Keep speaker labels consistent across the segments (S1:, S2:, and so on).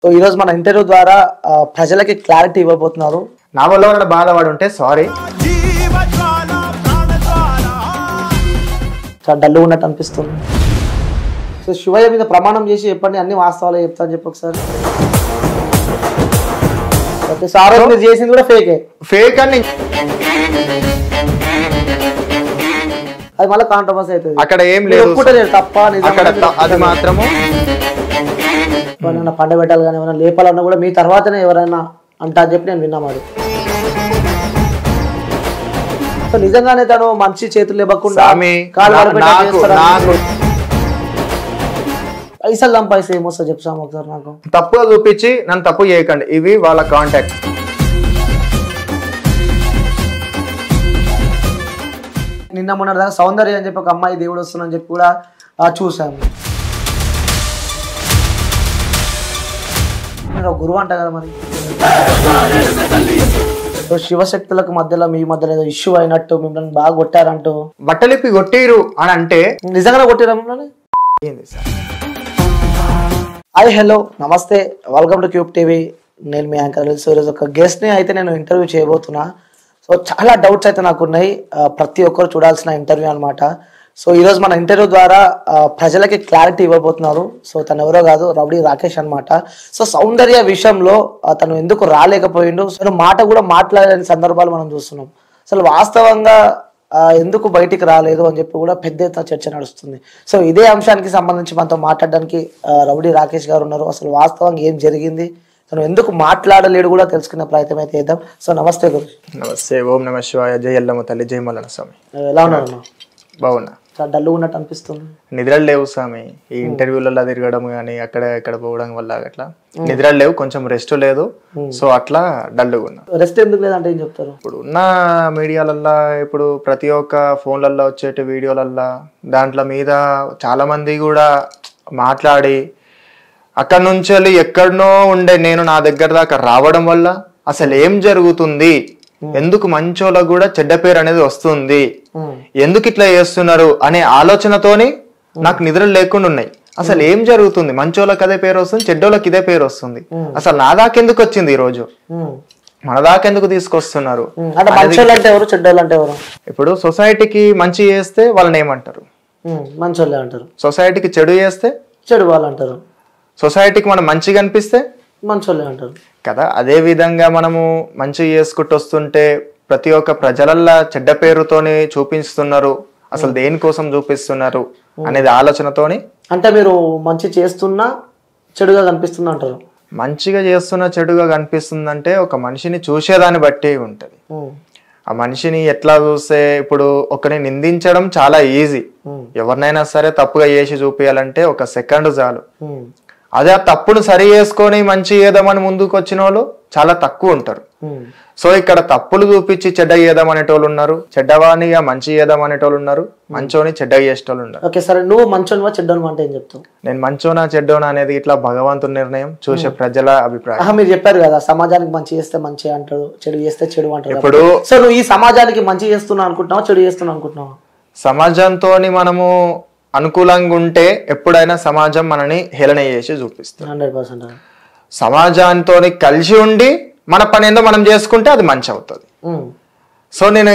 S1: So ఈ రోజు మన ఇంటర్వ్యూ ద్వారా ప్రజలకి క్లారిటీ ఇవ్వబోతున్నారు.
S2: నా వల్ల ఉన్న బాధపడి ఉంటే సారీ.
S1: చాలా డల్గా ఉన్నట్టు అనిపిస్తుంది. సో శివయ్య మీద ప్రమాణం చేసి చెప్పండి, అన్ని వాస్తవాలు చెప్తాను చెప్పి ఒకసారి. ఓకే సార్, మీరు చేసింది కూడా ఫేక్
S2: అని
S1: అది మళ్ళీ కాంట్రవర్సీ అవుతుంది.
S2: అక్కడ ఏం లేదు,
S1: తప్ప
S2: అది మాత్రము
S1: ఏమైనా పండ పెట్టాలి కానీ ఏమైనా లేపాలన్నా కూడా మీ తర్వాతనే ఎవరైనా అంటా అని చెప్పి నేను విన్నా. మరి సో నిజంగానే తను మంచి చేతులు ఇవ్వకుండా పైసలు సంపాదిస్తే ఏమొస్తా చెప్తాము ఒకసారి. నాకు
S2: తప్పుగా చూపించి నన్ను తప్పు చేయకండి, ఇవి వాళ్ళ కాంటాక్ట్.
S1: నిన్న మొన్న దాకా సౌందర్య అని చెప్పి ఒక అమ్మాయి దేవుడు వస్తుందని చెప్పి కూడా చూసాము. మీరు ఒక గురువు అంట కదా మరి. శివశక్తులకు మధ్యలో మీ మధ్యలో ఏదో ఇష్యూ అయినట్టు మిమ్మల్ని బాగా కొట్టారంటూ.
S2: బట్టలిప్పి కొట్టిరు అని అంటే
S1: నిజంగానే కొట్టిరా మిమ్మల్ని? హాయ్ హలో నమస్తే, వెల్కమ్ టు క్యూబ్ టీవీ. నేను మీ యాంకర్. సో ఈరోజు ఒక గెస్ట్ని అయితే నేను ఇంటర్వ్యూ చేయబోతున్నా. సో చాలా డౌట్స్ అయితే నాకు ఉన్నాయి, ప్రతి ఒక్కరు చూడాల్సిన ఇంటర్వ్యూ అనమాట. సో ఈరోజు మన ఇంటర్వ్యూ ద్వారా ప్రజలకి క్లారిటీ ఇవ్వబోతున్నారు. సో తను ఎవరో కాదు, రౌడీ రాకేష్ అనమాట. సో సౌందర్య విషయంలో తను ఎందుకు రాలేకపోయిండు, సో మాట కూడా మాట్లాడలేని సందర్భాలు మనం చూస్తున్నాం. అసలు వాస్తవంగా ఎందుకు బయటికి రాలేదు అని చెప్పి కూడా పెద్ద ఎత్తున చర్చ నడుస్తుంది. సో ఇదే అంశానికి సంబంధించి మనతో మాట్లాడడానికి రౌడీ రాకేష్ గారు ఉన్నారు. అసలు వాస్తవంగా ఏం జరిగింది, తను ఎందుకు మాట్లాడలేడు కూడా తెలుసుకునే ప్రయత్నం అయితే చేద్దాం. సో నమస్తే గురు.
S2: నమస్తే. ఓం నమ శివాయ. జై ఎల్లమ్మ తల్లి, జై మల్లన్న స్వామి.
S1: ఎలా ఉన్నారు?
S2: బాగున్నా.
S1: చాలా డల్గా ఉన్నట్టు అనిపిస్తుంది.
S2: నిద్రలు లేవు స్వామి, ఈ ఇంటర్వ్యూలలో తిరగడం కానీ అక్కడ ఇక్కడ పోవడం వల్ల అట్లా నిద్రలు లేవు, కొంచెం రెస్ట్ లేదు. సో అట్లా డల్గా ఉన్నా.
S1: రెస్ట్ ఎందుకు లేదంటే ఏం చెప్తారు?
S2: ఇప్పుడు ఉన్న మీడియాలల్లో, ఇప్పుడు ప్రతి ఒక్క ఫోన్లలో వచ్చేటి వీడియోలల్లో దాంట్లో మీద చాలా మంది కూడా మాట్లాడి అక్కడ నుంచి వెళ్ళి ఎక్కడనో ఉండే నేను నా దగ్గర దాకా రావడం వల్ల అసలు ఏం జరుగుతుంది, ఎందుకు మంచోళ్ళకు కూడా చెడ్డ పేరు అనేది వస్తుంది, ఎందుకు ఇట్లా చేస్తున్నారు అనే ఆలోచనతోని నాకు నిద్రలు లేకుండా ఉన్నాయి. అసలు ఏం జరుగుతుంది, మంచోళ్ళకి అదే పేరు వస్తుంది, చెడ్డోళ్ళకి ఇదే పేరు వస్తుంది, అసలు నా దాకెందుకు వచ్చింది ఈ రోజు, మన దాకెందుకు తీసుకొస్తున్నారు. ఇప్పుడు సొసైటీకి మంచి చేస్తే వాళ్ళని ఏమంటారు,
S1: మంచోళ్ళే అంటారు.
S2: సొసైటీకి చెడు చేస్తే
S1: చెడు వాళ్ళు అంటారు.
S2: సొసైటీకి మనం మంచిగా అనిపిస్తే
S1: మంచోళ్ళే అంటారు
S2: కదా. అదే విధంగా మనము మంచి చేసుకుంటూ వస్తుంటే ప్రతి ఒక్క ప్రజలల్లా చెడ్డ పేరుతోని చూపిస్తున్నారు. అసలు దేనికోసం చూపిస్తున్నారు అనేది ఆలోచనతోని.
S1: అంటే మీరు మంచి చేస్తున్నా చెడుగా కనిపిస్తుంది అంటారు.
S2: మంచిగా చేస్తున్నా చెడుగా కనిపిస్తుందంటే ఒక మనిషిని చూసేదాన్ని బట్టి ఉంటది. ఆ మనిషిని ఎట్లా చూస్తే, ఇప్పుడు ఒకరిని నిందించడం చాలా ఈజీ, ఎవరినైనా సరే తప్పుగా చేసి చూపించాలంటే ఒక సెకండ్ చాలు. అదే ఆ తప్పును సరి చేసుకొని మంచి చేద్దామని ముందుకు వచ్చిన వాళ్ళు చాలా తక్కువ ఉంటారు. సో ఇక్కడ తప్పులు చూపించి చెడ్డ చేద్దాం అనేటోళ్ళు ఉన్నారు, చెడ్డవానిగా మంచి చేద్దాం అనేటోళ్ళు ఉన్నారు, మంచోని చెడ్డ చేసేటోళ్ళు ఉన్నారు.
S1: ఓకే సరే, నువ్వు మంచోనివా చెడ్డోనివా అంటే ఏం చెప్తావు?
S2: నేను మంచోనా చెడ్డోనా అనేది ఇట్లా భగవంతుని నిర్ణయం, చూసే ప్రజల అభిప్రాయం.
S1: మీరు చెప్పారు కదా సమాజానికి మంచి చేస్తే మంచి అంటారు, చెడు చేస్తే చెడు అంటారు.
S2: ఇప్పుడు
S1: సో నువ్వు ఈ సమాజానికి మంచి చేస్తున్నా అనుకుంటున్నావా, చెడు చేస్తున్నా అనుకుంటున్నావా?
S2: సమాజంతో మనము అనుకూలంగా ఉంటే ఎప్పుడైనా సమాజం మనని హేళన చేసి చూపిస్తుంది.
S1: 100%.
S2: సమాజంతో కలిసి ఉండి మన పని ఏందో మనం చేసుకుంటే అది మంచి అవుతుంది. సో నేను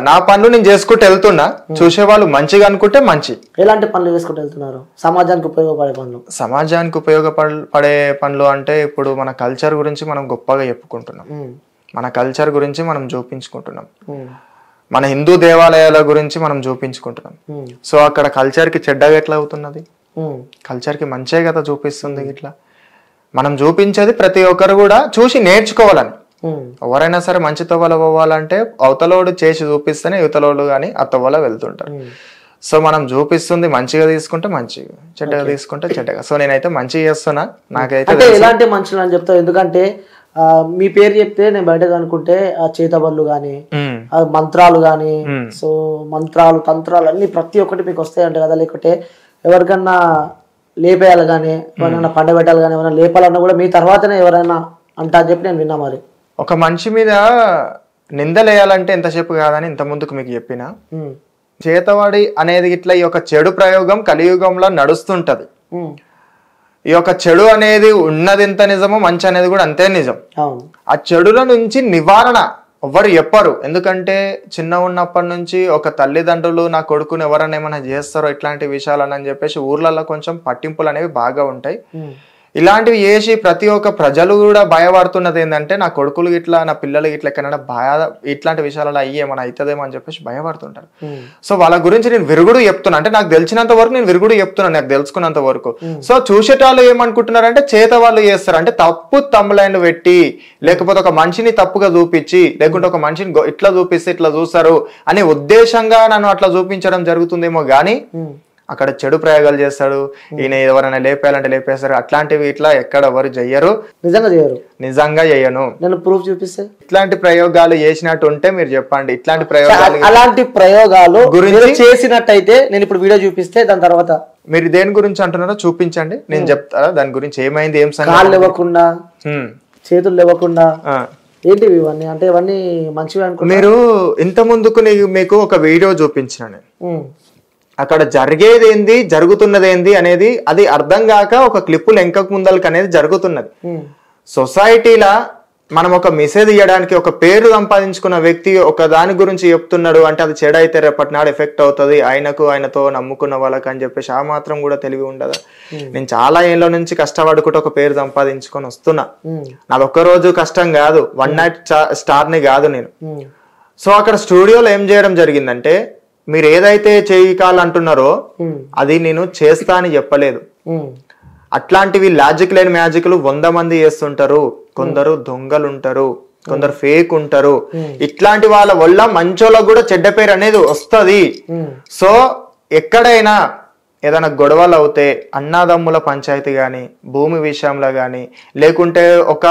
S2: నా పనులు నేను చేసుకుంటూ వెళ్తున్నా, చూసే వాళ్ళు మంచిగా అనుకుంటే మంచి.
S1: ఎలాంటి పనులు చేసుకుంటూ వెళ్తున్నారు? సమాజానికి ఉపయోగపడే పనులు.
S2: సమాజానికి ఉపయోగపడే పనులు అంటే ఇప్పుడు మన కల్చర్ గురించి మనం గొప్పగా చెప్పుకుంటున్నాం, మన కల్చర్ గురించి మనం చూపించుకుంటున్నాం, మన హిందూ దేవాలయాల గురించి మనం చూపించుకుంటున్నాం. సో అక్కడ కల్చర్ కి చెడ్డగా ఎట్లా అవుతున్నది, కల్చర్ కి మంచే కదా చూపిస్తుంది. ఇట్లా మనం చూపించేది ప్రతి ఒక్కరు కూడా చూసి నేర్చుకోవాలని. ఎవరైనా సరే మంచి తవ్వల పోవాలంటే అవతలోడు చేసి చూపిస్తేనే యువతలోడు కానీ ఆ తవ్వల వెళ్తుంటారు. సో మనం చూపిస్తుంది మంచిగా తీసుకుంటే మంచిగా, చెడ్డగా తీసుకుంటే చెడ్డగా. సో నేనైతే మంచిగా చేస్తున్నా. నాకైతే
S1: ఎలాంటి మంచిగా అని చెప్తావు, ఎందుకంటే మీ పేరు చెప్తే నేను బయట అనుకుంటే ఆ చేతబళ్ళు గాని మంత్రాలు గాని, సో మంత్రాలు తంత్రాలు అన్ని ప్రతి ఒక్కటి మీకు వస్తాయంట కదా. లేకపోతే ఎవరికన్నా లేపేయాలి కానీ, ఎవరైనా పండబెట్టాలి కానీ, ఎవరైనా లేపాలన్నా కూడా మీ తర్వాతనే ఎవరైనా అంటా అని చెప్పి నేను విన్నా. మరి
S2: ఒక మనిషి మీద నిందలేయాలంటే ఎంతసేపు కాదని ఇంత ముందుకు మీకు చెప్పిన చేతవాడి అనేది ఇట్లా ఈ యొక్క చెడు ప్రయోగం కలియుగంలో నడుస్తుంటది. ఈ యొక్క చెడు అనేది ఉన్నది ఎంత నిజమో మంచి అనేది కూడా అంతే నిజం. ఆ చెడుల నుంచి నివారణ ఎవరు చెప్పరు. ఎందుకంటే చిన్న ఉన్నప్పటి నుంచి ఒక తల్లిదండ్రులు నా కొడుకుని ఎవరైనా ఏమైనా చేస్తారో ఇట్లాంటి విషయాలని చెప్పేసి ఊర్లలో కొంచెం పట్టింపులు అనేవి బాగా ఉంటాయి. ఇలాంటివి చేసి ప్రతి ఒక్క ప్రజలు కూడా భయపడుతున్నది ఏంటంటే నా కొడుకులు ఇట్లా నా పిల్లలు ఇట్లా ఎక్కడైనా ఇట్లాంటి విషయాలలో అయ్యేమన్నా అవుతుందేమో అని చెప్పేసి భయపడుతుంటారు. సో వాళ్ళ గురించి నేను విరుగుడు చెప్తున్నా, అంటే నాకు తెలిసినంత వరకు నేను విరుగుడు చెప్తున్నాను, నాకు తెలుసుకున్నంత వరకు. సో చూసేటాళ్ళు ఏమనుకుంటున్నారంటే చేత వాళ్ళు చేస్తారు అంటే తప్పు తమ్ములైన పెట్టి, లేకపోతే ఒక మనిషిని తప్పుగా చూపించి, లేకుంటే ఒక మనిషిని ఇట్లా చూపిస్తే ఇట్లా చూస్తారు అనే ఉద్దేశంగా నన్ను అట్లా చూపించడం జరుగుతుందేమో గానీ అక్కడ చెడు ప్రయోగాలు చేస్తాడు, ఈయన ఎవరైనా లేపేయాలంటే లేపేస్తారు, అట్లాంటివి ఇట్లా ఎక్కడ ఎవరు చెయ్యరు, నిజంగా చెయ్యను.
S1: నేను ప్రూఫ్ చూపిస్తే
S2: ఇట్లాంటి ప్రయోగాలు చేసినట్టు ఉంటే మీరు చెప్పండి. ఇట్లాంటి ప్రయోగాలు
S1: అలాంటి ప్రయోగాలు గురించి చేసినట్టయితే నేను ఇప్పుడు వీడియో చూపిస్తే దాని తర్వాత
S2: మీరు దేని గురించి అంటున్నారో చూపించండి, నేను చెప్తారా దాని గురించి ఏమైంది, ఏం
S1: కాళ్ళు ఇవ్వకుండా చేతులు ఇవ్వకుండా ఏంటివి ఇవన్నీ, అంటే ఇవన్నీ మంచివి అనుకో.
S2: మీరు ఇంత ముందుకు మీకు ఒక వీడియో చూపించిన నేను, అక్కడ జరిగేది ఏంది జరుగుతున్నది ఏంది అనేది అది అర్థం కాక ఒక క్లిప్పులు వెనకకు ముందలకి అనేది జరుగుతున్నది. సొసైటీలా మనం ఒక మెసేజ్ ఇవ్వడానికి ఒక పేరు సంపాదించుకున్న వ్యక్తి ఒక దాని గురించి చెప్తున్నాడు అంటే అది చెడు అయితే రేపటి నాడు ఎఫెక్ట్ అవుతుంది ఆయనతో నమ్ముకున్న వాళ్ళకి అని చెప్పేసి ఆ మాత్రం కూడా తెలివి ఉండదు. నేను చాలా ఏళ్ళ నుంచి కష్టపడుకుంటూ ఒక పేరు సంపాదించుకొని వస్తున్నా, నాది ఒక్క రోజు కష్టం కాదు, వన్ నైట్ స్టార్ని కాదు నేను. సో అక్కడ స్టూడియోలో ఏం చేయడం జరిగిందంటే మీరు ఏదైతే చేయాలంటున్నారో అది నేను చేస్తా అని చెప్పలేదు. అట్లాంటివి లాజిక్ లేని మ్యాజిక్లు 100 మంది చేస్తుంటారు, కొందరు దొంగలు ఉంటారు, కొందరు ఫేక్ ఉంటారు. ఇట్లాంటి వాళ్ళ వల్ల మంచోళ్ళకు కూడా చెడ్డ పేరు అనేది వస్తుంది. సో ఎక్కడైనా ఏదైనా గొడవలు అవుతే అన్నాదమ్ముల పంచాయతీ కానీ, భూమి విషయంలో కానీ, లేకుంటే ఒక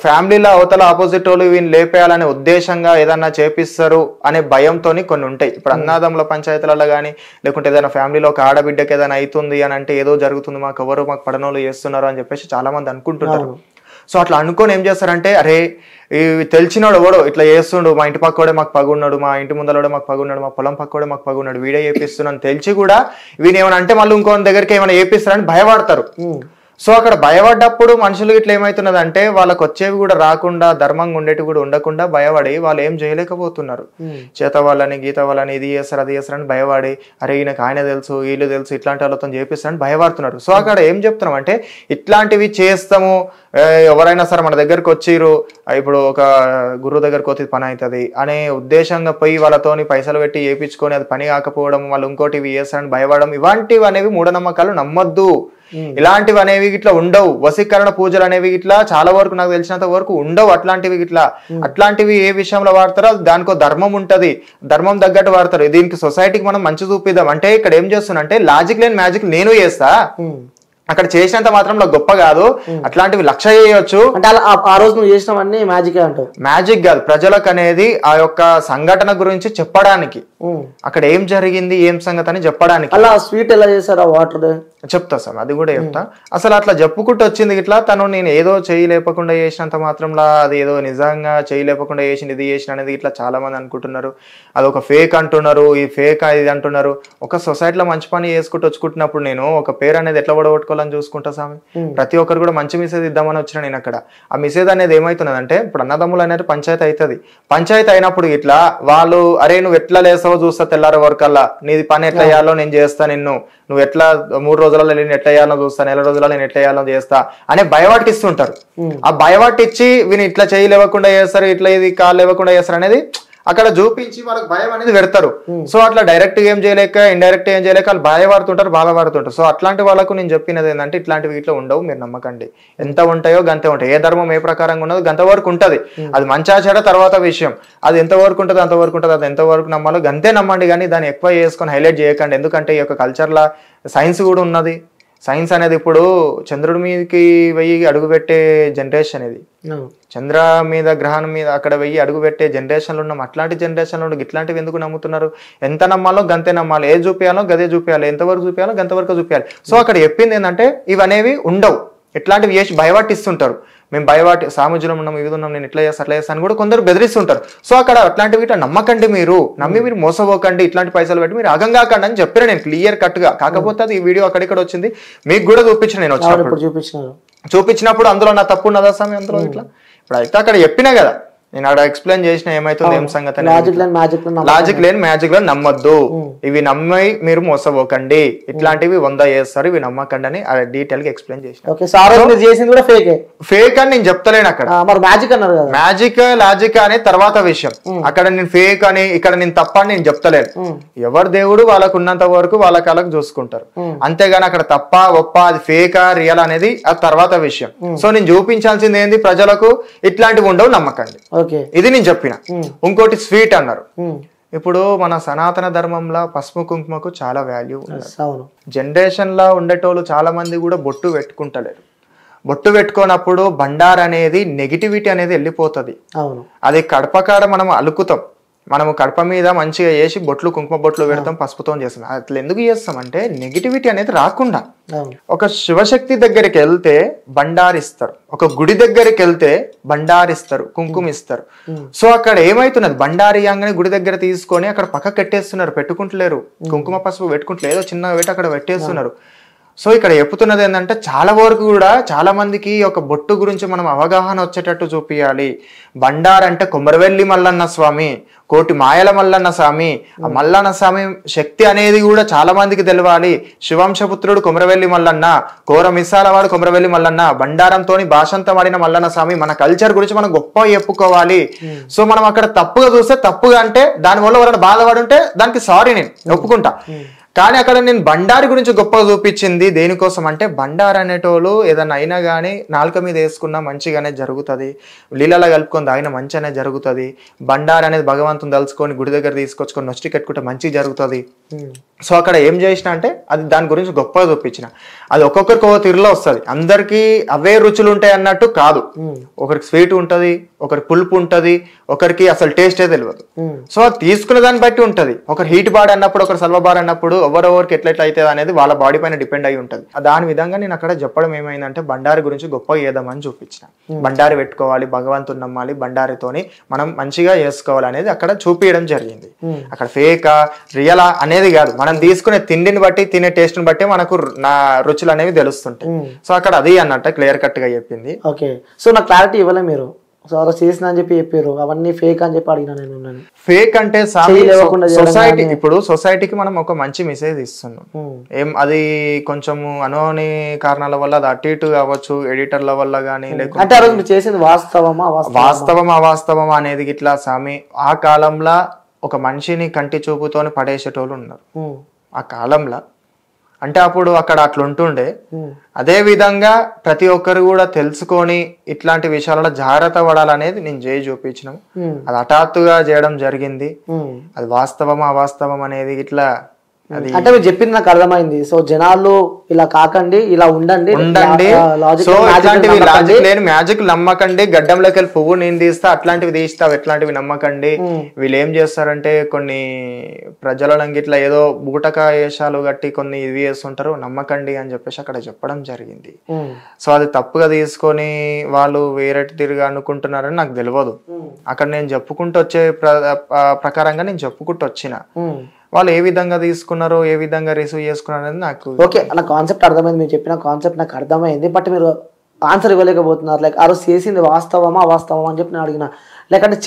S2: ఫ్యామిలీలో అవతల ఆపోజిట్ వాళ్ళు వీళ్ళు లేపేయాలనే ఉద్దేశంగా ఏదన్నా చేపిస్తారు అనే భయంతో కొన్ని ఉంటాయి. ఇప్పుడు అన్నాదమ్ముల పంచాయతీలలో కానీ, లేకుంటే ఏదైనా ఫ్యామిలీలో ఒక ఆడబిడ్డకి ఏదైనా అవుతుంది అని అంటే ఏదో జరుగుతుంది, మాకు పడనోళ్ళు చేస్తున్నారు అని చెప్పేసి చాలా మంది అనుకుంటుంటారు. సో అట్లా అనుకొని ఏం చేస్తారంటే అరే తెలిసినోడు ఎవడో ఇట్లా చేస్తుండు, మా ఇంటి పక్కోడే మాకు పగున్నాడు, మా ఇంటి ముందలోడే మాకు పగున్నాడు, మా పొలం పక్కోడే మాకు పగున్నాడు, వీడే చేపిస్తున్నాను తెలిసి కూడా వీని ఏమైనా అంటే మళ్ళీ ఇంకో దగ్గరికి ఏమైనా చేపిస్తారని భయపడతారు. సో అక్కడ భయపడ్డప్పుడు మనుషులు ఇట్లా ఏమవుతున్నది అంటే వాళ్ళకి వచ్చేవి కూడా రాకుండా, ధర్మంగా ఉండేవి కూడా ఉండకుండా భయపడి వాళ్ళు ఏం చేయలేకపోతున్నారు. చేత వాళ్ళని గీత వాళ్ళని ఇది చేస్తారు అది చేస్తారని భయపడి అరే ఈయనకు ఆయన తెలుసు వీళ్ళు తెలుసు ఇట్లాంటి వాళ్ళతో చేపిస్తారని భయపడుతున్నారు. సో అక్కడ ఏం చెప్తున్నాం అంటే ఇట్లాంటివి చేస్తాము, ఎవరైనా సరే మన దగ్గరకు వచ్చిరు, ఇప్పుడు ఒక గురువు దగ్గరకు వచ్చి పని అవుతుంది అనే ఉద్దేశంగా పోయి వాళ్ళతోని పైసలు పెట్టి చేయించుకొని అది పని కాకపోవడం, వాళ్ళు ఇంకోటి ఇవి చేస్తారని భయపడడం, ఇలాంటివి అనేవి మూఢనమ్మకాలు నమ్మొద్దు. ఇలాంటివి అనేవి ఇట్లా ఉండవు. వశీకరణ పూజలు అనేవి ఇట్లా చాలా వరకు నాకు తెలిసినంత వరకు ఉండవు. అట్లాంటివి ఇట్లా అట్లాంటివి ఏ విషయంలో వాడతారో దానికో ధర్మం ఉంటది, ధర్మం తగ్గట్టు వాడతారు. దీనికి సొసైటీకి మనం మంచి చూపిద్దాం అంటే ఇక్కడ ఏం చేస్తున్నా అంటే లాజిక్ లేని మ్యాజిక్ నేను చేస్తా, అక్కడ చేసినంత మాత్రం నాకు గొప్ప కాదు, అట్లాంటివి 1,00,000 చేయొచ్చు
S1: అంటే ఆ రోజు నువ్వు చేసినవన్నీ మ్యాజిక్ అంటావు.
S2: మ్యాజిక్ కాదు, ప్రజలకు అనేది ఆ యొక్క సంఘటన గురించి చెప్పడానికి, అక్కడ ఏం జరిగింది ఏం సంగతి అని చెప్పడానికి.
S1: అలా స్వీట్ ఎలా చేశారు, వాటర్
S2: చెప్తా సార్, అది కూడా చెప్తా. అసలు అట్లా చెప్పుకుంటూ వచ్చింది ఇట్లా తను నేను ఏదో చేయలేపకుండా చేసినంత మాత్రంలా అది ఏదో నిజంగా చేయలేపకుండా చేసింది ఇది చేసిన అనేది ఇట్లా చాలా మంది అనుకుంటున్నారు. అది ఒక ఫేక్ అంటున్నారు, ఈ ఫేక్ ఇది అంటున్నారు. ఒక సొసైటీలో మంచి పని చేసుకుంటూ వచ్చుకుంటున్నప్పుడు నేను ఒక పేరు అనేది ఎట్లా పడగొట్టుకోవాలని చూసుకుంటా స్వామి. ప్రతి ఒక్కరు కూడా మంచి మెసేజ్ ఇద్దామని వచ్చిన నేను అక్కడ. ఆ మెసేజ్ అనేది ఏమవుతున్నదంటే ఇప్పుడు అన్నదమ్ములు అనేది పంచాయతీ అవుతుంది. పంచాయతీ అయినప్పుడు ఇట్లా వాళ్ళు అరే నువ్వు ఎట్లా లేస్తావో చూస్తా తెల్లారి వరకల్లా, నీది పని ఎట్లా చేయాలో నేను చేస్తా, నువ్వు ఎట్లా 3 రోజులలో నేను ఎట్లా చేయాలో చూస్తా, 1 నెల రోజులలో నేను ఎట్లా చేయాలో చేస్తా అనే భయపట్టిస్తుంటారు. ఆ భయపట్టించి వీని ఇట్లా చేయలేవకుండా చేస్తారు, ఇట్లా ఇది కాళ్ళు లేవకుండా చేస్తారు అనేది అక్కడ చూపించి వాళ్ళకి భయం అనేది పెడతారు. సో అట్లా డైరెక్ట్ ఏం చేయలేక ఇండైరెక్ట్ ఏం చేయలేక వాళ్ళు బాధపడుతుంటారు. సో అట్లాంటి వాళ్ళకు నేను చెప్పినది ఏంటంటే ఇట్లాంటివి ఇట్లా ఉండవు, మీరు నమ్మకండి. ఎంత ఉంటాయో గంతే ఉంటాయి. ఏ ధర్మం ఏ ప్రకారంగా ఉన్నదో గంత వరకు ఉంటది. అది మంచా చెడ తర్వాత విషయం, అది ఎంతవరకు ఉంటుంది అంతవరకు ఉంటుంది. అది ఎంతవరకు నమ్మాలో గంతే నమ్మండి, కానీ దాన్ని ఎక్కువ చేసుకొని హైలైట్ చేయకండి. ఎందుకంటే ఈ యొక్క కల్చర్లో సైన్స్ కూడా ఉన్నది. సైన్స్ అనేది ఇప్పుడు చంద్రుడి మీదకి వెయ్యి అడుగుపెట్టే జనరేషన్ ఇది, చంద్ర మీద గ్రహణం మీద అక్కడ వెయ్యి అడుగు పెట్టే జనరేషన్లు ఉన్నాం. అట్లాంటి జనరేషన్లో ఇట్లాంటివి ఎందుకు నమ్ముతున్నారు? ఎంత నమ్మాలో గంతే నమ్మాలి, ఏ చూపించాలో గదే చూపించాలి, ఎంతవరకు చూపించాలో గంతవరకు చూపించాలి. సో అక్కడ చెప్పింది ఏంటంటే ఇవనేవి ఉండవు. ఇట్లాంటివి చేసి భయపట్టిస్తుంటారు. మేము సాముజ్యం ఉన్నాం, ఇది ఉన్నాం, నేను ఇట్లా చేస్తా అట్లా చేస్తాను కూడా కొందరు బెదిరిస్తుంటారు. సో అక్కడ అట్లాంటివి ఇట్లా నమ్మకండి, మీరు నమ్మి మీరు మోసపోకండి, ఇట్లాంటి పైసలు పెట్టి మీరు అగంగాకండి అని చెప్పిన నేను క్లియర్ కట్ గా. కాకపోతే అది ఈ వీడియో అక్కడిక్కడ వచ్చింది, మీకు కూడా చూపించిన నేను వచ్చినప్పుడు. చూపించినప్పుడు అందులో నా తప్పు ఉన్నదా స్వామి అందులో ఇట్లా? ఇప్పుడు అయితే అక్కడ చెప్పినా కదా, నేను అక్కడ ఎక్స్ప్లెయిన్ చేసిన ఏమైతుంది ఏం సంగతి. లాజిక్ లేని మ్యాజిక్ లో నమ్మొద్దు, ఇవి నమ్మి మీరు మోసపోకండి, ఇట్లాంటివి 100 చేస్తారు, ఇవి నమ్మకండి అని డీటెయిల్ గా ఎక్స్ప్లెయిన్ చేసిన. ఫేక్ అని నేను చెప్తలేను అక్కడ, మ్యాజిక్ లాజిక్ అనే తర్వాత విషయం. అక్కడ నేను ఫేక్ అని ఇక్కడ నేను తప్ప అని నేను చెప్తలేను. ఎవరు దేవుడు వాళ్ళకు ఉన్నంత వరకు వాళ్ళ కాళ్ళకు చూసుకుంటారు, అంతేగాని అక్కడ తప్ప ఒప్ప అది ఫేకా రియల్ అనేది అది తర్వాత విషయం. సో నేను చూపించాల్సింది ఏంది, ప్రజలకు ఇట్లాంటివి ఉండవు, నమ్మకండి, ఇది నేను చెప్పిన. ఇంకోటి స్వీట్ అన్నారు. ఇప్పుడు మన సనాతన ధర్మంలో పసుపు కుంకుమకు చాలా వాల్యూ ఉంది. జనరేషన్ లో ఉండేటోళ్ళు చాలా మంది కూడా బొట్టు పెట్టుకుంటలేరు. బొట్టు పెట్టుకున్నప్పుడు బండార్ అనేది నెగిటివిటీ అనేది వెళ్ళిపోతుంది. అది కడపకాడ మనం అలుకుతాం, మనము కడప మీద మంచిగా వేసి బొట్లు కుంకుమ బొట్లు పెడతాం, పసుపుతో చేస్తాం. అట్లా ఎందుకు చేస్తాం అంటే నెగిటివిటీ అనేది రాకుండా. ఒక శివశక్తి దగ్గరికి వెళ్తే బండారిస్తారు, ఒక గుడి దగ్గరికి వెళ్తే బండారిస్తారు, కుంకుమ ఇస్తారు. సో అక్కడ ఏమైతున్నది, బండారియంగానే గుడి దగ్గర తీసుకొని అక్కడ పక్క కట్టేస్తున్నారు, పెట్టుకుంటలేరు, కుంకుమ పసుపు పెట్టుకుంటలేదు, ఏదో చిన్న పెట్టి అక్కడ పెట్టేస్తున్నారు. సో ఇక్కడ చెప్తున్నది ఏంటంటే చాలా వరకు కూడా చాలా మందికి ఒక బొట్టు గురించి మనం అవగాహన వచ్చేటట్టు చూపించాలి. బండార్ అంటే కొమరవెల్లి మల్లన్న స్వామి, కోటి మాయల మల్లన్న స్వామి, ఆ మల్లన్న స్వామి శక్తి అనేది కూడా చాలా మందికి తెలవాలి. శివంశపుత్రుడు కొమరవెల్లి మల్లన్న, కోర మిసాలవాడు కొమరవెల్లి మల్లన్న, బండారంతో భాషంతం ఆడిన మల్లన్న స్వామి. మన కల్చర్ గురించి మనం గొప్ప చెప్పుకోవాలి. సో మనం అక్కడ తప్పుగా చూస్తే, తప్పుగా అంటే దానివల్ల ఎవరైనా బాధపడుంటే దానికి సారీ నేను ఒప్పుకుంటా. కానీ అక్కడ నేను బండారి గురించి గొప్పగా చూపించింది దేనికోసం అంటే, బండారు అనేటోళ్ళు ఏదన్నా అయినా కానీ నాలుక మీద వేసుకున్నా మంచిగానే జరుగుతుంది, నీళ్ళలో కలుపుకొని తాగిన మంచి అనేది జరుగుతుంది. బండారు అనేది భగవంతుని తలుచుకొని గుడి దగ్గర తీసుకొచ్చుకొని నొచ్చి కట్టుకుంటే మంచి జరుగుతుంది. సో అక్కడ ఏం చేసిన అంటే అది దాని గురించి గొప్పగా చూపించిన. అది ఒక్కొక్కరికి ఒక తీరులో వస్తుంది, అందరికీ అవే రుచులు ఉంటాయి అన్నట్టు కాదు. ఒకరికి స్వీట్ ఉంటుంది, ఒకరికి పులుపు ఉంటుంది, ఒకరికి అసలు టేస్టే తెలియదు. సో అది తీసుకునే దాన్ని బట్టి ఉంటుంది. ఒకరు హీట్ బాడీ అన్నప్పుడు, ఒకరు సల్వ బాడీ అన్నప్పుడు ఎవరెవరికి ఎట్లెట్లా అవుతుంది అనేది వాళ్ళ బాడీ పైన డిపెండ్ అయి ఉంటుంది. దాని విధంగా నేను అక్కడ చెప్పడం ఏమైందంటే బండారి గురించి గొప్పగా ఏదామని చూపించిన. బండారి పెట్టుకోవాలి, భగవంతుని నమ్మాలి, బండారితోని మనం మంచిగా చేసుకోవాలి అనేది అక్కడ చూపించడం జరిగింది. అక్కడ ఫేకా రియలా అనేది కాదు, మనం తీసుకునే తిండిని బట్టి తినే టేస్ట్ ని బట్టి మనకు నా రుచులు అనేవి తెలుస్తుంటాయి. సో అక్కడ అది అన్నట్టు క్లియర్ కట్ గా చెప్పింది.
S1: ఓకే, సో నాకు క్లారిటీ ఇవ్వలే మీరు, చేసిన అని చెప్పి చెప్పారు, అవన్నీ ఫేక్ అని చెప్పి అడిగినా నేను.
S2: ఫేక్ అంటే సొసైటీ, ఇప్పుడు సొసైటీకి మనం ఒక మంచి మెసేజ్ ఇస్తున్నాం. ఏం అది కొంచెం అనుకోని కారణాల వల్ల అది అటు ఇటు కావచ్చు, ఎడిటర్ల వల్ల గానీ,
S1: లేకుంటే మీరు చేసింది వాస్తవమా
S2: అవాస్తవమా అనేది ఇట్లా స్వామి. ఆ కాలంలో ఒక మనిషిని కంటి చూపుతోని పడేసేటోళ్ళు ఉన్నారు ఆ కాలంలో. అంటే అప్పుడు అక్కడ అట్లుంటుండే. అదే విధంగా ప్రతి ఒక్కరు కూడా తెలుసుకొని ఇట్లాంటి విషయాలలో జాగ్రత్త పడాలనేది నేను చేయి చూపించినాం. అది హఠాత్తుగా చేయడం జరిగింది. అది వాస్తవమా అవాస్తవం అనేది ఇట్లా
S1: అంటే మీరు చెప్పింది నాకు అర్థమైంది. సో జనాలు ఇలా కాకండి, ఇలా ఉండండి,
S2: సో ఇట్లాంటివి లాజిక్ లేని మ్యాజిక్ నమ్మకండి, గడ్డంలోకి వెళ్ళి పువ్వు నేను తీస్తా అట్లాంటివి తీస్తావు, ఎట్లాంటివి నమ్మకండి. వీళ్ళు ఏం చేస్తారంటే కొన్ని ప్రజలను ఇట్లా ఏదో బూటక వేషాలు కట్టి కొన్ని ఇవి చేస్తుంటారు, నమ్మకండి అని చెప్పేసి అక్కడ చెప్పడం జరిగింది. సో అది తప్పుగా తీసుకొని వాళ్ళు వేరే తిరిగి అనుకుంటున్నారని నాకు తెలియదు. అక్కడ నేను చెప్పుకుంటూ వచ్చే ప్రకారంగా నేను చెప్పుకుంటూ వచ్చిన. వాళ్ళు ఏ విధంగా తీసుకున్నారో, ఏ విధంగా రిసీవ్ చేసుకున్నారు అనేది నాకు
S1: ఓకే, నా కాన్సెప్ట్ అర్థమైంది, మీరు చెప్పిన కాన్సెప్ట్ నాకు అర్థమైంది. బట్ మీరు ఆన్సర్ ఇవ్వలేకపోతున్నారు. లైక్ ఆ రోజు చేసింది వాస్తవమా అవాస్తవమా అని చెప్పి నేను అడిగిన. లేకంటే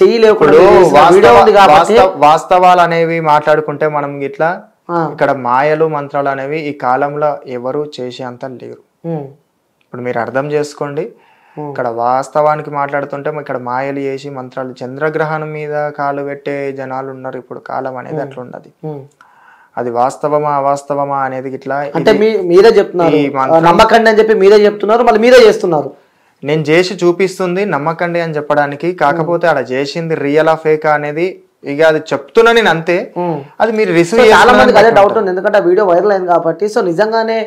S2: వాస్తవాలు అనేవి మాట్లాడుకుంటే మనం ఇట్లా ఇక్కడ మాయలు మంత్రాలు అనేవి ఈ కాలంలో ఎవరు చేసే అంత లేరు. ఇప్పుడు మీరు అర్థం చేసుకోండి, ఇక్కడ వాస్తవానికి మాట్లాడుతుంటే ఇక్కడ మాయలు చేసి మంత్రాలు, చంద్రగ్రహణం మీద కాలు పెట్టే జనాలు ఉన్నారు. ఇప్పుడు కాలం అనేది అట్లా ఉన్నది. అది వాస్తవమా అవాస్తవమా అనేది ఇట్లా
S1: అంటే మీరే చెప్తున్నారు, నమ్మకండి అని చెప్పి మీరే చెప్తున్నారు, మళ్ళీ మీరే చేస్తున్నారు.
S2: నేను చేసి చూపిస్తుంది నమ్మకండి అని చెప్పడానికి. కాకపోతే అలా చేసింది రియలా ఫేకా అనేది ఇక అది చెప్తున్నా నేను అంతే. అది మీరు రిసీవ్
S1: చాలా మందికి అదే డౌట్ ఉంది, ఎందుకంటే ఆ వీడియో వైరల్ అయింది కాబట్టి. సో నిజంగానే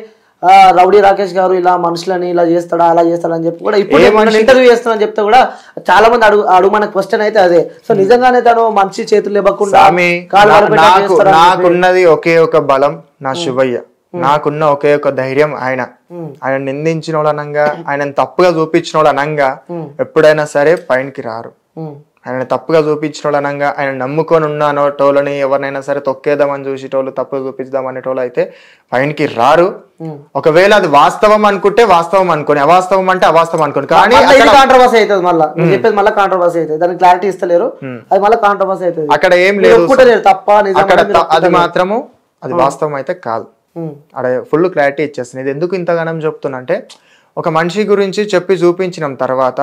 S1: రౌడీ రాకేష్ గారు ఇలా మనుషులని ఇలా చేస్తాడా అలా చేస్తాడా అని చెప్పి కూడా ఇప్పుడు ఇంటర్వ్యూ చేస్తానని చెప్తే కూడా చాలా మంది అడుగు మన క్వశ్చన్ అయితే అదే. సో నిజంగానే తను మనిషి చేతులు ఇవ్వకుండా
S2: నాకున్నది ఒకే ఒక బలం, నా శివయ్య. నాకున్న ఒకే ఒక ధైర్యం ఆయన నిందించిన వాళ్ళు అనంగా, ఆయన తప్పుగా చూపించిన వాళ్ళు అనంగా ఎప్పుడైనా సరే పైనకి రారు. ఆయన తప్పుగా చూపించిన వాళ్ళు అనంగా, ఆయన నమ్ముకొని ఉన్న టోళ్ళని ఎవరినైనా సరే తొక్కేద్దామని చూసేటోళ్ళు, తప్పుగా చూపించుదాం అనేటోళ్ళు అయితే పైనకి రారు. ఒకవేళ అది వాస్తవం అనుకుంటే వాస్తవం అనుకోని, అవాస్తవం అంటే అవాస్తవం అనుకోని. కానీ
S1: కాంట్రవర్సీ అవుతుంది, మళ్ళీ చెప్పేది మళ్ళీ కాంట్రవర్సీ అవుతుంది, దానికి క్లారిటీ ఇస్తలేరు, అది మళ్ళీ కాంట్రవర్సీ అవుతుంది.
S2: అక్కడ ఏం లేదు,
S1: తప్ప
S2: అక్కడ అది మాత్రము అది వాస్తవం అయితే కాదు. అక్కడ ఫుల్ క్లారిటీ ఇచ్చేస్తుంది. ఇది ఎందుకు ఇంతగానం చెప్తున్నా అంటే, ఒక మనిషి గురించి చెప్పి చూపించిన తర్వాత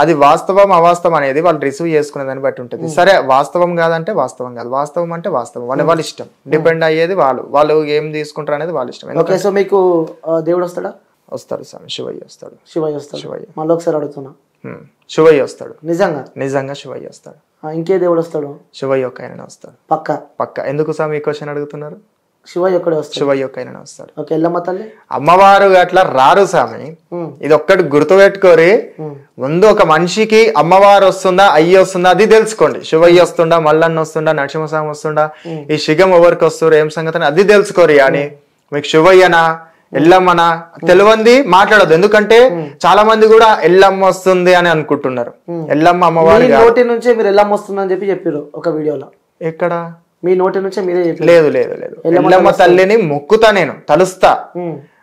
S2: అది వాస్తవం అవాస్తవం అనేది వాళ్ళు రిసీవ్ చేసుకునే దాన్ని బట్టి ఉంటుంది. సరే వాస్తవం కాదంటే వాస్తవం కాదు, వాస్తవం అంటే వాస్తవం, వాళ్ళ ఇష్టం, డిపెండ్ అయ్యేది వాళ్ళు ఏం తీసుకుంటారు అనేది వాళ్ళ ఇష్టం.
S1: ఓకే, సో మీకు దేవుడు వస్తాడా?
S2: వస్తాడు స్వామి, శివయ్య వస్తాడు.
S1: శివయ్య మళ్ళీ ఒకసారి అడుగుతున్నా,
S2: శివయ్య వస్తాడు,
S1: నిజంగా
S2: శివయ్య వస్తాడు.
S1: ఇంకే దేవుడు వస్తాడు?
S2: శివయ్య ఒక్క ఆయన వస్తాడు, పక్క. ఎందుకు స్వామి ఈ క్వశ్చన్ అడుగుతున్నారు?
S1: శివయ్య ఒక్కడే వస్తాడు,
S2: శివయ్య ఒక్క ఆయన వస్తాడు.
S1: ఓకే, ఎల్లమ్మ తల్లి
S2: అమ్మవారు అట్లా రారు స్వామి. ఇది ఒక్కటి గుర్తుపెట్టుకోరి. ముందు ఒక మనిషికి అమ్మవారు వస్తుందా అయ్యి వస్తుందా అది తెలుసుకోండి. శివయ్య వస్తుండా, మల్లన్న వస్తుండా, నరసింహస్వామి వస్తుండా, ఈ శిగం ఎవరికి వస్తారు, ఏం సంగతి అది తెలుసుకోరి. అని మీకు శివయ్యనా ఎల్లమ్మనా తెలియంది మాట్లాడదు. ఎందుకంటే చాలా మంది కూడా ఎల్లమ్మ వస్తుంది అని అనుకుంటున్నారు. ఎల్లమ్మ అమ్మవారి
S1: నోటి నుంచే మీరు ఎల్లమ్మ వస్తుంది అని చెప్పారు ఒక వీడియోలో.
S2: ఎక్కడ?
S1: మీ నోటి నుంచే మీరే చెప్పారు.
S2: లేదు. ఎల్లమ్మ తల్లిని మొక్కుతా, నేను తలుస్తా,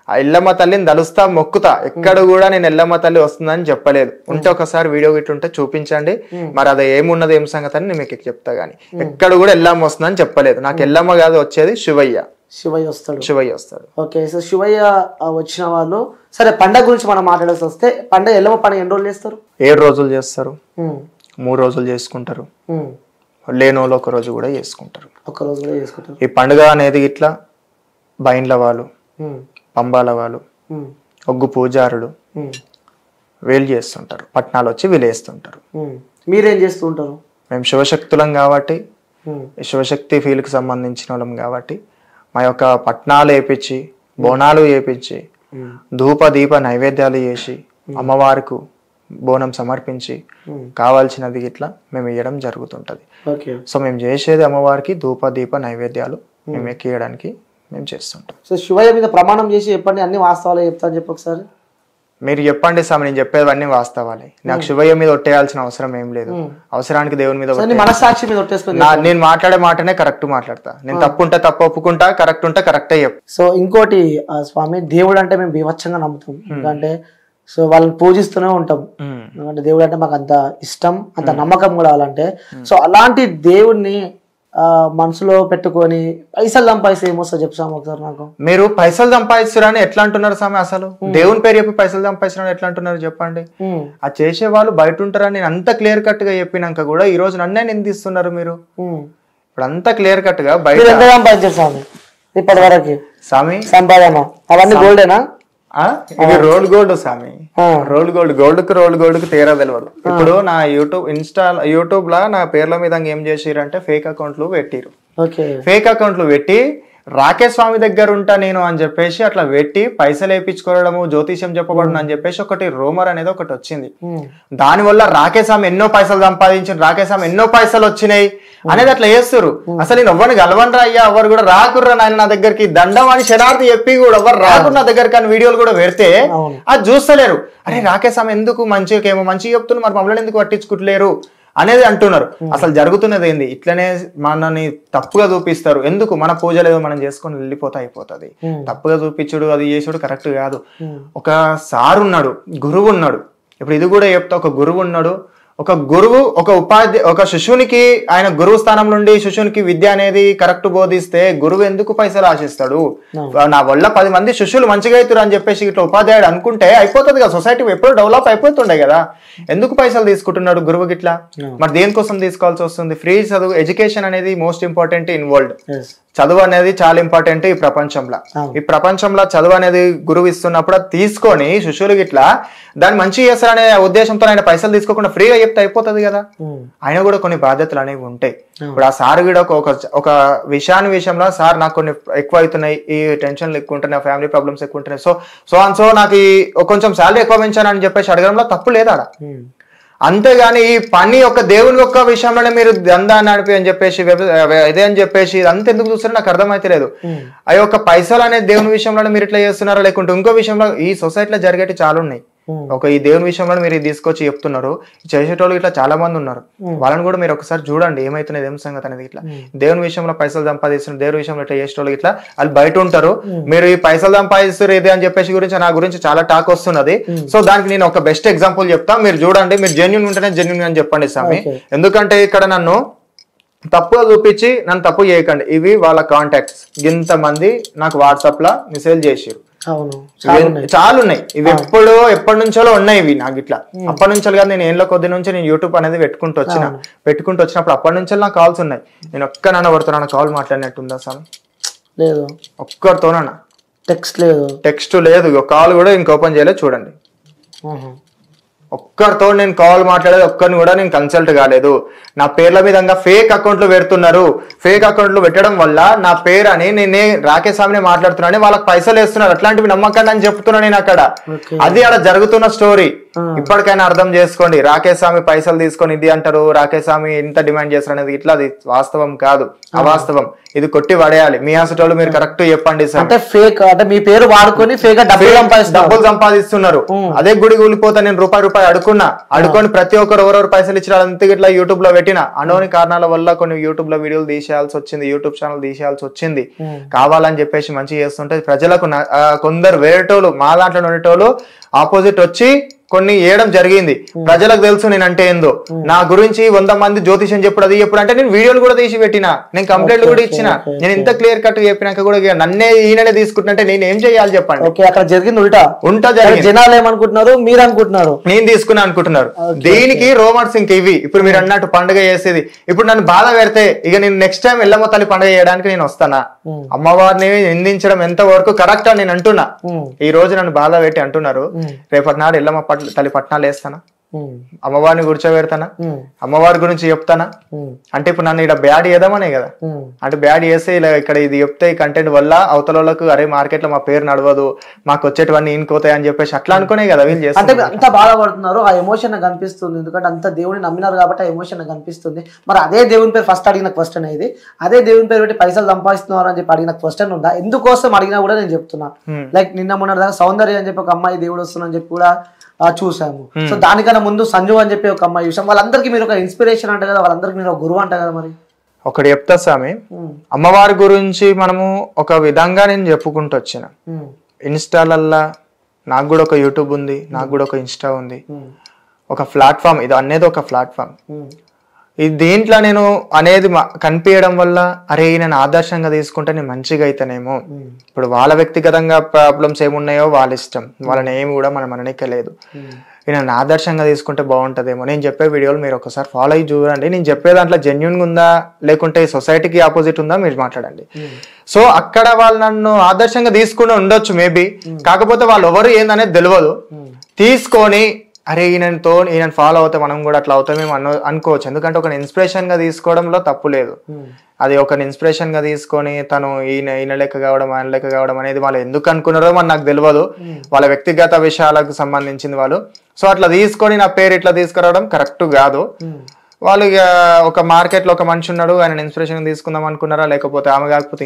S2: ఆ ఎల్లమ్మ తల్లిని తలుస్తా, మొక్కుతా. ఎక్కడ కూడా నేను ఎల్లమ్మ తల్లి వస్తుందని చెప్పలేదు. ఉంటే ఒకసారి వీడియో గిట్టుంటే చూపించండి, మరి అది ఏమున్నది ఏం సంగతి అని నేను మీకు చెప్తా. గానీ ఎక్కడ కూడా ఎల్లమ్మ వస్తుందని చెప్పలేదు. నాకు ఎల్లమ్మ కాదు వచ్చేది శివయ్య వస్తాడు.
S1: ఓకే, సో శివయ్య వచ్చిన వాళ్ళు సరే. పండగ గురించి మనం మాట్లాడాల్సి వస్తే, పండగ ఎల్లమ్మ పండుగ ఎన్ని రోజులు చేస్తారు?
S2: 7 రోజులు చేస్తారు, 3 రోజులు చేసుకుంటారు, లేని వాళ్ళు ఒక రోజు కూడా చేసుకుంటారు. ఈ పండుగ అనేది ఇట్లా బైండ్ల వాళ్ళు, పంబాల వాళ్ళు, ఒగ్గు పూజారులు వీళ్ళు చేస్తుంటారు. పట్నాలు వచ్చి వీళ్ళు వేస్తుంటారు.
S1: మీరేం చేస్తూ ఉంటారు?
S2: మేము శివశక్తులం కాబట్టి, శివశక్తి ఫీల్డ్కి సంబంధించిన వాళ్ళం కాబట్టి మా యొక్క పట్నాలు వేపించి, బోనాలు వేపించి, ధూప దీప నైవేద్యాలు చేసి, అమ్మవారికి బోనం సమర్పించి కావాల్సినది ఇట్లా మేము ఇవ్వడం జరుగుతుంటది. సో మేము చేసేది అమ్మవారికి ధూప దీప నైవేద్యాలు మేము ఎక్కియడానికి మేము చేస్తుంటాం.
S1: సో శివయ్య మీద ప్రమాణం చేసి చెప్పండి, అన్ని వాస్తవాలే చెప్తాను చెప్పి ఒకసారి.
S2: మీరు చెప్పండి స్వామి, నేను చెప్పేవన్నీ వాస్తవాలే. నాకు శివయ్య మీద ఒట్టేయాల్సిన అవసరం ఏం లేదు. అవసరానికి దేవుని మీద,
S1: మనసాక్షి మీద ఒట్టేసుకొని
S2: నేను మాట్లాడే మాటనే కరెక్ట్ మాట్లాడతా. నేను తప్పు ఉంటే తప్పు ఒప్పుకుంటా, కరెక్ట్ ఉంటే కరెక్టే చెప్పు.
S1: సో ఇంకోటి స్వామి, దేవుడు అంటే మేము బీభత్సంగా నమ్ముతాం. ఎందుకంటే సో వాళ్ళని పూజిస్తూనే ఉంటాం. ఎందుకంటే దేవుడు అంటే మాకు అంత ఇష్టం, అంత నమ్మకం కూడా అలాంటే. సో అలాంటి దేవుడిని మనసులో పెట్టుకొని పైసలు సంపాదిస్తే ఏమొస్తా చెప్తాము ఒకసారి నాకు.
S2: మీరు పైసలు సంపాదిస్తారని ఎట్లా అంటున్నారు స్వామి? అసలు దేవుని పేరు చెప్పి పైసలు సంపాదిస్తారని ఎట్లా అంటున్నారు చెప్పండి. ఆ చేసే వాళ్ళు బయట ఉంటారని నేను అంత క్లియర్ కట్ గా చెప్పినాక కూడా ఈ రోజు నన్నే నిందిస్తున్నారు మీరు. ఇప్పుడు అంత క్లియర్ కట్ గా బయట
S1: సంపాదించారు స్వామి ఇప్పటి వరకు
S2: స్వామి
S1: సంపాదన అవన్నీ గోల్డేనా?
S2: ఇది రోల్ గోల్డ్ స్వామి, రోల్ గోల్డ్ కు తేరా తెలియదు. ఇప్పుడు నా యూట్యూబ్ లా నా పేర్ల మీద ఏం చేసిరంటే ఫేక్ అకౌంట్లు పెట్టిరు. ఫేక్ అకౌంట్లు పెట్టి రాకేష్ స్వామి దగ్గర ఉంటా నేను అని చెప్పేసి అట్లా పెట్టి పైసలు వేయించుకోవడము, జ్యోతిష్యం చెప్పబడను అని చెప్పేసి ఒకటి రూమర్ అనేది ఒకటి వచ్చింది. దాని వల్ల రాకేష్ స్వామి ఎన్నో పైసలు సంపాదించారు, రాకేష్ స్వామి ఎన్నో పైసలు వచ్చినాయి అనేది అట్లా చేస్తారు. అసలు నేను ఎవరిని గెలవనరా అయ్యా, ఎవరు కూడా రాకుర్రా నాయన నా దగ్గరికి, దండం అని శరార్థి చెప్పి కూడా ఎవరు రాకురు నా దగ్గర కానీ వీడియోలు కూడా పెడితే అది చూస్తలేరు. అరే రాకేష్ స్వామి ఎందుకు మంచిగా ఏమో మంచిగా చెప్తున్నారు, మరి మమ్మల్ని ఎందుకు పట్టించుకుంటలేరు అనేది అంటున్నారు. అసలు జరుగుతున్నది ఏంది? ఇట్లనే మనని తప్పుగా చూపిస్తారు. ఎందుకు? మన పూజలు ఏదో మనం చేసుకొని వెళ్ళిపోతా అయిపోతుంది. తప్పుగా చూపించుడు అది చేసుడు కరెక్ట్ కాదు. ఒక సార్ ఉన్నాడు, గురువు ఉన్నాడు. ఇప్పుడు ఇది కూడా చెప్తా, ఒక గురువు ఉన్నాడు. ఒక గురువు ఒక శిష్యునికి ఆయన గురువు స్థానం నుండి శిష్యునికి విద్య అనేది కరెక్ట్ బోధిస్తే గురువు ఎందుకు పైసలు ఆశిస్తాడు? నా వల్ల 10 మంది శిష్యులు మంచిగా అవుతారు అని చెప్పేసి ఇట్లా ఉపాధ్యాయుడు అనుకుంటే అయిపోతుంది కదా, సొసైటీ ఎప్పుడు డెవలప్ అయిపోతుండే కదా. ఎందుకు పైసలు తీసుకుంటున్నాడు గురువు గిట్లా? మరి దేనికోసం తీసుకోవాల్సి వస్తుంది? ఫ్రీ చదువు, ఎడ్యుకేషన్ అనేది మోస్ట్ ఇంపార్టెంట్ ఇన్ వరల్డ్. చదువు అనేది చాలా ఇంపార్టెంట్ ఈ ప్రపంచంలో. ఈ ప్రపంచంలో చదువు అనేది గురువు ఇస్తున్నప్పుడు తీసుకొని శిష్యులు గిట్లా దాన్ని మంచి చేస్తారనే ఉద్దేశంతో ఆయన పైసలు తీసుకోకుండా ఫ్రీగా చెప్తే అయిపోతుంది కదా. ఆయన కూడా కొన్ని బాధ్యతలు అనేవి ఉంటాయి. ఇప్పుడు ఆ సార్ కూడా ఒక విషయంలో సార్ నాకు కొన్ని ఎక్కువ అవుతున్నాయి, ఈ టెన్షన్లు ఎక్కువ ఉంటున్నాయి, ఫ్యామిలీ ప్రాబ్లమ్స్ ఎక్కువ ఉంటున్నాయి, సో నాకు కొంచెం శాలరీ ఎక్కువ పెంచాను అని చెప్పేసి అడగడంలో తప్పు లేదా? అంతేగాని ఈ పని యొక్క దేవుని యొక్క విషయంలోనే మీరు దందా నడిపి అని చెప్పేసి ఇదే అని చెప్పేసి అంత ఎందుకు చూస్తారో నాకు అర్థమైతే లేదు. ఆ యొక్క పైసలు అనేది దేవుని విషయంలో మీరు ఇట్లా చేస్తున్నారా, లేకుంటే ఇంకో విషయంలో ఈ సొసైటీలో జరిగేటి చాలా ఉన్నాయి. ఒక ఈ దేవుని విషయంలో మీరు తీసుకొచ్చి చెప్తున్నారు, చేసేటోళ్ళు ఇట్లా చాలా మంది ఉన్నారు. వాళ్ళని కూడా మీరు ఒకసారి చూడండి ఏమైతున్నది, ఏం సంగతి అనేది. ఇట్లా దేవుని విషయంలో పైసలు సంపాదిస్తున్నారు, దేవుని విషయంలో ఇట్లా చేసేటోళ్ళు ఇట్లా వాళ్ళు బయట ఉంటారు. మీరు ఈ పైసలు సంపాదిస్తారు ఇది అని చెప్పేసి గురించి నా గురించి చాలా టాక్ వస్తున్నది. సో దానికి నేను ఒక బెస్ట్ ఎగ్జాంపుల్ చెప్తా, మీరు చూడండి. మీరు జెన్యూన్ ఉంటేనే జెన్యూన్ అని చెప్పండి స్వామి. ఎందుకంటే ఇక్కడ నన్ను తప్పుగా చూపించి నన్ను తప్పు చేయకండి. ఇవి వాళ్ళ కాంటాక్ట్స్, ఇంతమంది నాకు వాట్సాప్ లో మెసేజ్ చేసారు, చాలా ఉన్నాయి. ఇవి ఎప్పటి నుంచో ఉన్నాయి ఇవి నాకు. ఇట్లా అప్పటి నుంచి కాదు, నేను ఏళ్ళ కొద్ది నుంచి నేను యూట్యూబ్ అనేది పెట్టుకుంటూ వచ్చినప్పుడు అప్పటి నుంచి నాకు కాల్స్ ఉన్నాయి. నేను ఒక్కనన్నా ఎవరితోనన్నా కాల్ మాట్లాడినట్టుందా స్వామి? లేదు. ఒక్కరితోనన్నా టెక్స్ట్ లేదు, కాల్ కూడా ఇంక ఓపెన్ చేయలేదు. చూడండి, ఒక్కరితో నేను కాల్ మాట్లాడేది, ఒక్కరిని కూడా నేను కన్సల్ట్ కాలేదు. నా పేర్ల విధంగా ఫేక్ అకౌంట్లు పెడుతున్నారు. ఫేక్ అకౌంట్లు పెట్టడం వల్ల నా పేరు అని నేనే రాకేష్ స్వామిని మాట్లాడుతున్నాను, వాళ్ళకి పైసలు వేస్తున్నారు. అట్లాంటివి నమ్మకండి అని చెప్తున్నా నేను అక్కడ. అది అక్కడ జరుగుతున్న స్టోరీ. ఇప్పటికైనా అర్థం చేసుకోండి. రాకేష్ స్వామి పైసలు తీసుకొని ఇది అంటారు, రాకేష్ స్వామి ఇంత డిమాండ్ చేస్తారు అనేది ఇట్లా అది వాస్తవం కాదు, అవాస్తవం. ఇది కొట్టి పడేయాలి. మీ హాస్పిటల్ మీరు కరెక్ట్ చెప్పండి సార్. అంటే ఫేక్, అంటే మీ పేరు వాడుకొని ఫేక్ డబ్బులు సంపాదిస్తున్నారు. అదే గుడి కూలిపోతా నేను రూపాయి అడుకొని ప్రతి ఒక్కరు ఎవరెవరు పైసలు ఇచ్చిన అంతే ఇట్లా యూట్యూబ్ లో పెట్టిన అనోని కారణాల వల్ల కొన్ని యూట్యూబ్ లో వీడియోలు తీసేయాల్సి వచ్చింది, యూట్యూబ్ ఛానల్ తీసేయాల్సి వచ్చింది. కావాలని చెప్పేసి మంచిగా చేస్తుంటే ప్రజలకు కొందరు వేరేటోళ్ళు మా దాంట్లో ఉండేటోళ్ళు ఆపోజిట్ వచ్చి కొన్ని వేయడం జరిగింది. ప్రజలకు తెలుసు నేను అంటే ఏందో. నా గురించి 100 మంది జ్యోతిషం చెప్పుడు అది ఎప్పుడు అంటే నేను వీడియోలు కూడా తీసి పెట్టినా, నేను కంప్లైంట్ కూడా ఇచ్చిన. నేను ఇంత క్లియర్ కట్ చెప్పినాక కూడా నన్నే ఈయననే తీసుకుంటుంటే నేను ఏం చేయాలి చెప్పండి? అక్కడ జరిగింది ఉల్టా జరిగింది. జనాలు ఏమనుకుంటున్నారు, మీరు అనుకుంటున్నారు నేను తీసుకున్నా అనుకుంటున్నారు. దీనికి రోమర్స్ ఇంక ఇవి. ఇప్పుడు మీరు అన్నట్టు పండుగ చేసేది, ఇప్పుడు నన్ను బాధ పెడితే ఇక నేను నెక్స్ట్ టైం ఎల్లమ్మ తల్లి పండుగ చేయడానికి నేను వస్తానా? అమ్మవారిని నిందించడం ఎంత వరకు కరెక్ట్ అని నేను అంటున్నా. ఈ రోజు నన్ను బాధ పెట్టి అంటున్నారు, రేపటి నాడు ఎల్లమ్మ తల్లి పట్నాలు వేస్తానా, అమ్మవారిని కూర్చోబెడతానా, అమ్మవారి గురించి చెప్తానా? అంటే ఇప్పుడు నన్ను ఇక్కడ బ్యాడ్ చేద్దామనే కదా. అంటే బ్యాడ్ చేస్తే ఇలా ఇక్కడ ఇది చెప్తే ఈ కంటెంట్ వల్ల అవతల వాళ్ళకు అరే మార్కెట్ లో మా పేరు నడవదు, మాకు వచ్చేటివన్నీ ఈనుకోతాయి అని చెప్పేసి అట్లా అనుకునే కదా వీళ్ళు చేస్తారు. అంటే అంత బాధపడుతున్నారు, ఆ ఎమోషన్ నాకు కనిపిస్తుంది. ఎందుకంటే అంత దేవుని నమ్మినారు కాబట్టి ఆ ఎమోషన్ నాకు కనిపిస్తుంది. మరి అదే దేవుని పేరు ఫస్ట్ అడిగిన క్వశ్చన్ ఇది, అదే దేవుని పేరు పెట్టి పైసలు సంపాదిస్తున్నారు అని చెప్పి అడిగిన క్వశ్చన్ ఉందా? ఎందుకోసం అడిగినా కూడా నేను చెప్తున్నా. లైక్ నిన్న మొన్న దాకా సౌందర్య అని చెప్పి ఒక అమ్మాయి దేవుడు వస్తుందని చెప్పి కూడా చూసాము. సో దానికన్నా ముందు సంజు అని చెప్పి ఒక అమ్మాయి చూసాం. వాళ్ళందరికీ మీరు ఒక ఇన్స్పిరేషన్ అంట కదా, వాళ్ళందరికీ మీరు ఒక గురువు అంట కదా. మరి ఒకటి చెప్తా స్వామి, అమ్మవారి గురించి మనము ఒక విధంగా నేను చెప్పుకుంటూ వచ్చిన. ఇన్స్టాలల్లా నాకు కూడా ఒక యూట్యూబ్ ఉంది, నాకు కూడా ఒక ఇన్స్టా ఉంది, ఒక ప్లాట్ఫామ్. ఇది అనేది ఒక ప్లాట్ఫామ్. ఈ దీంట్లో నేను అనేది కనిపించడం వల్ల అరే నేను ఆదర్శంగా తీసుకుంటే నేను మంచిగా అయితేనేమో. ఇప్పుడు వాళ్ళ వ్యక్తిగతంగా ప్రాబ్లమ్స్ ఏమున్నాయో వాళ్ళ ఇష్టం, వాళ్ళని ఏమి కూడా మనం అననిక్కలేదు. నేను ఆదర్శంగా తీసుకుంటే బాగుంటుందేమో. నేను చెప్పే వీడియోలు మీరు ఒకసారి ఫాలో అయ్యి చూడండి. నేను చెప్పే దాంట్లో జెన్యున్గా ఉందా లేకుంటే సొసైటీకి ఆపోజిట్ ఉందా మీరు మాట్లాడండి. సో అక్కడ వాళ్ళు నన్ను ఆదర్శంగా తీసుకుని ఉండొచ్చు మేబీ, కాకపోతే వాళ్ళు ఎవరు ఏందనేది తెలియదు. తీసుకొని అరే ఈయన ఫాలో అవుతే మనం కూడా అట్లా అవుతామేమో అనుకోవచ్చు. ఎందుకంటే ఒక ఇన్స్పిరేషన్ గా తీసుకోవడంలో తప్పు లేదు. అది ఒక ఇన్స్పిరేషన్ గా తీసుకొని తను ఈయన లెక్క కావడం ఆయన లెక్క కావడం అనేది వాళ్ళు ఎందుకు అనుకున్నారో మరి నాకు తెలియదు. వాళ్ళ వ్యక్తిగత విషయాలకు సంబంధించింది వాళ్ళు. సో అట్లా తీసుకొని నా పేరు ఇట్లా తీసుకురావడం కరెక్ట్ కాదు. వాళ్ళు ఒక మార్కెట్ లో ఒక మనిషి ఉన్నాడు, ఆయన ఇన్స్పిరేషన్ తీసుకుందాం అనుకున్నారా, లేకపోతే ఆమె కాకపోతే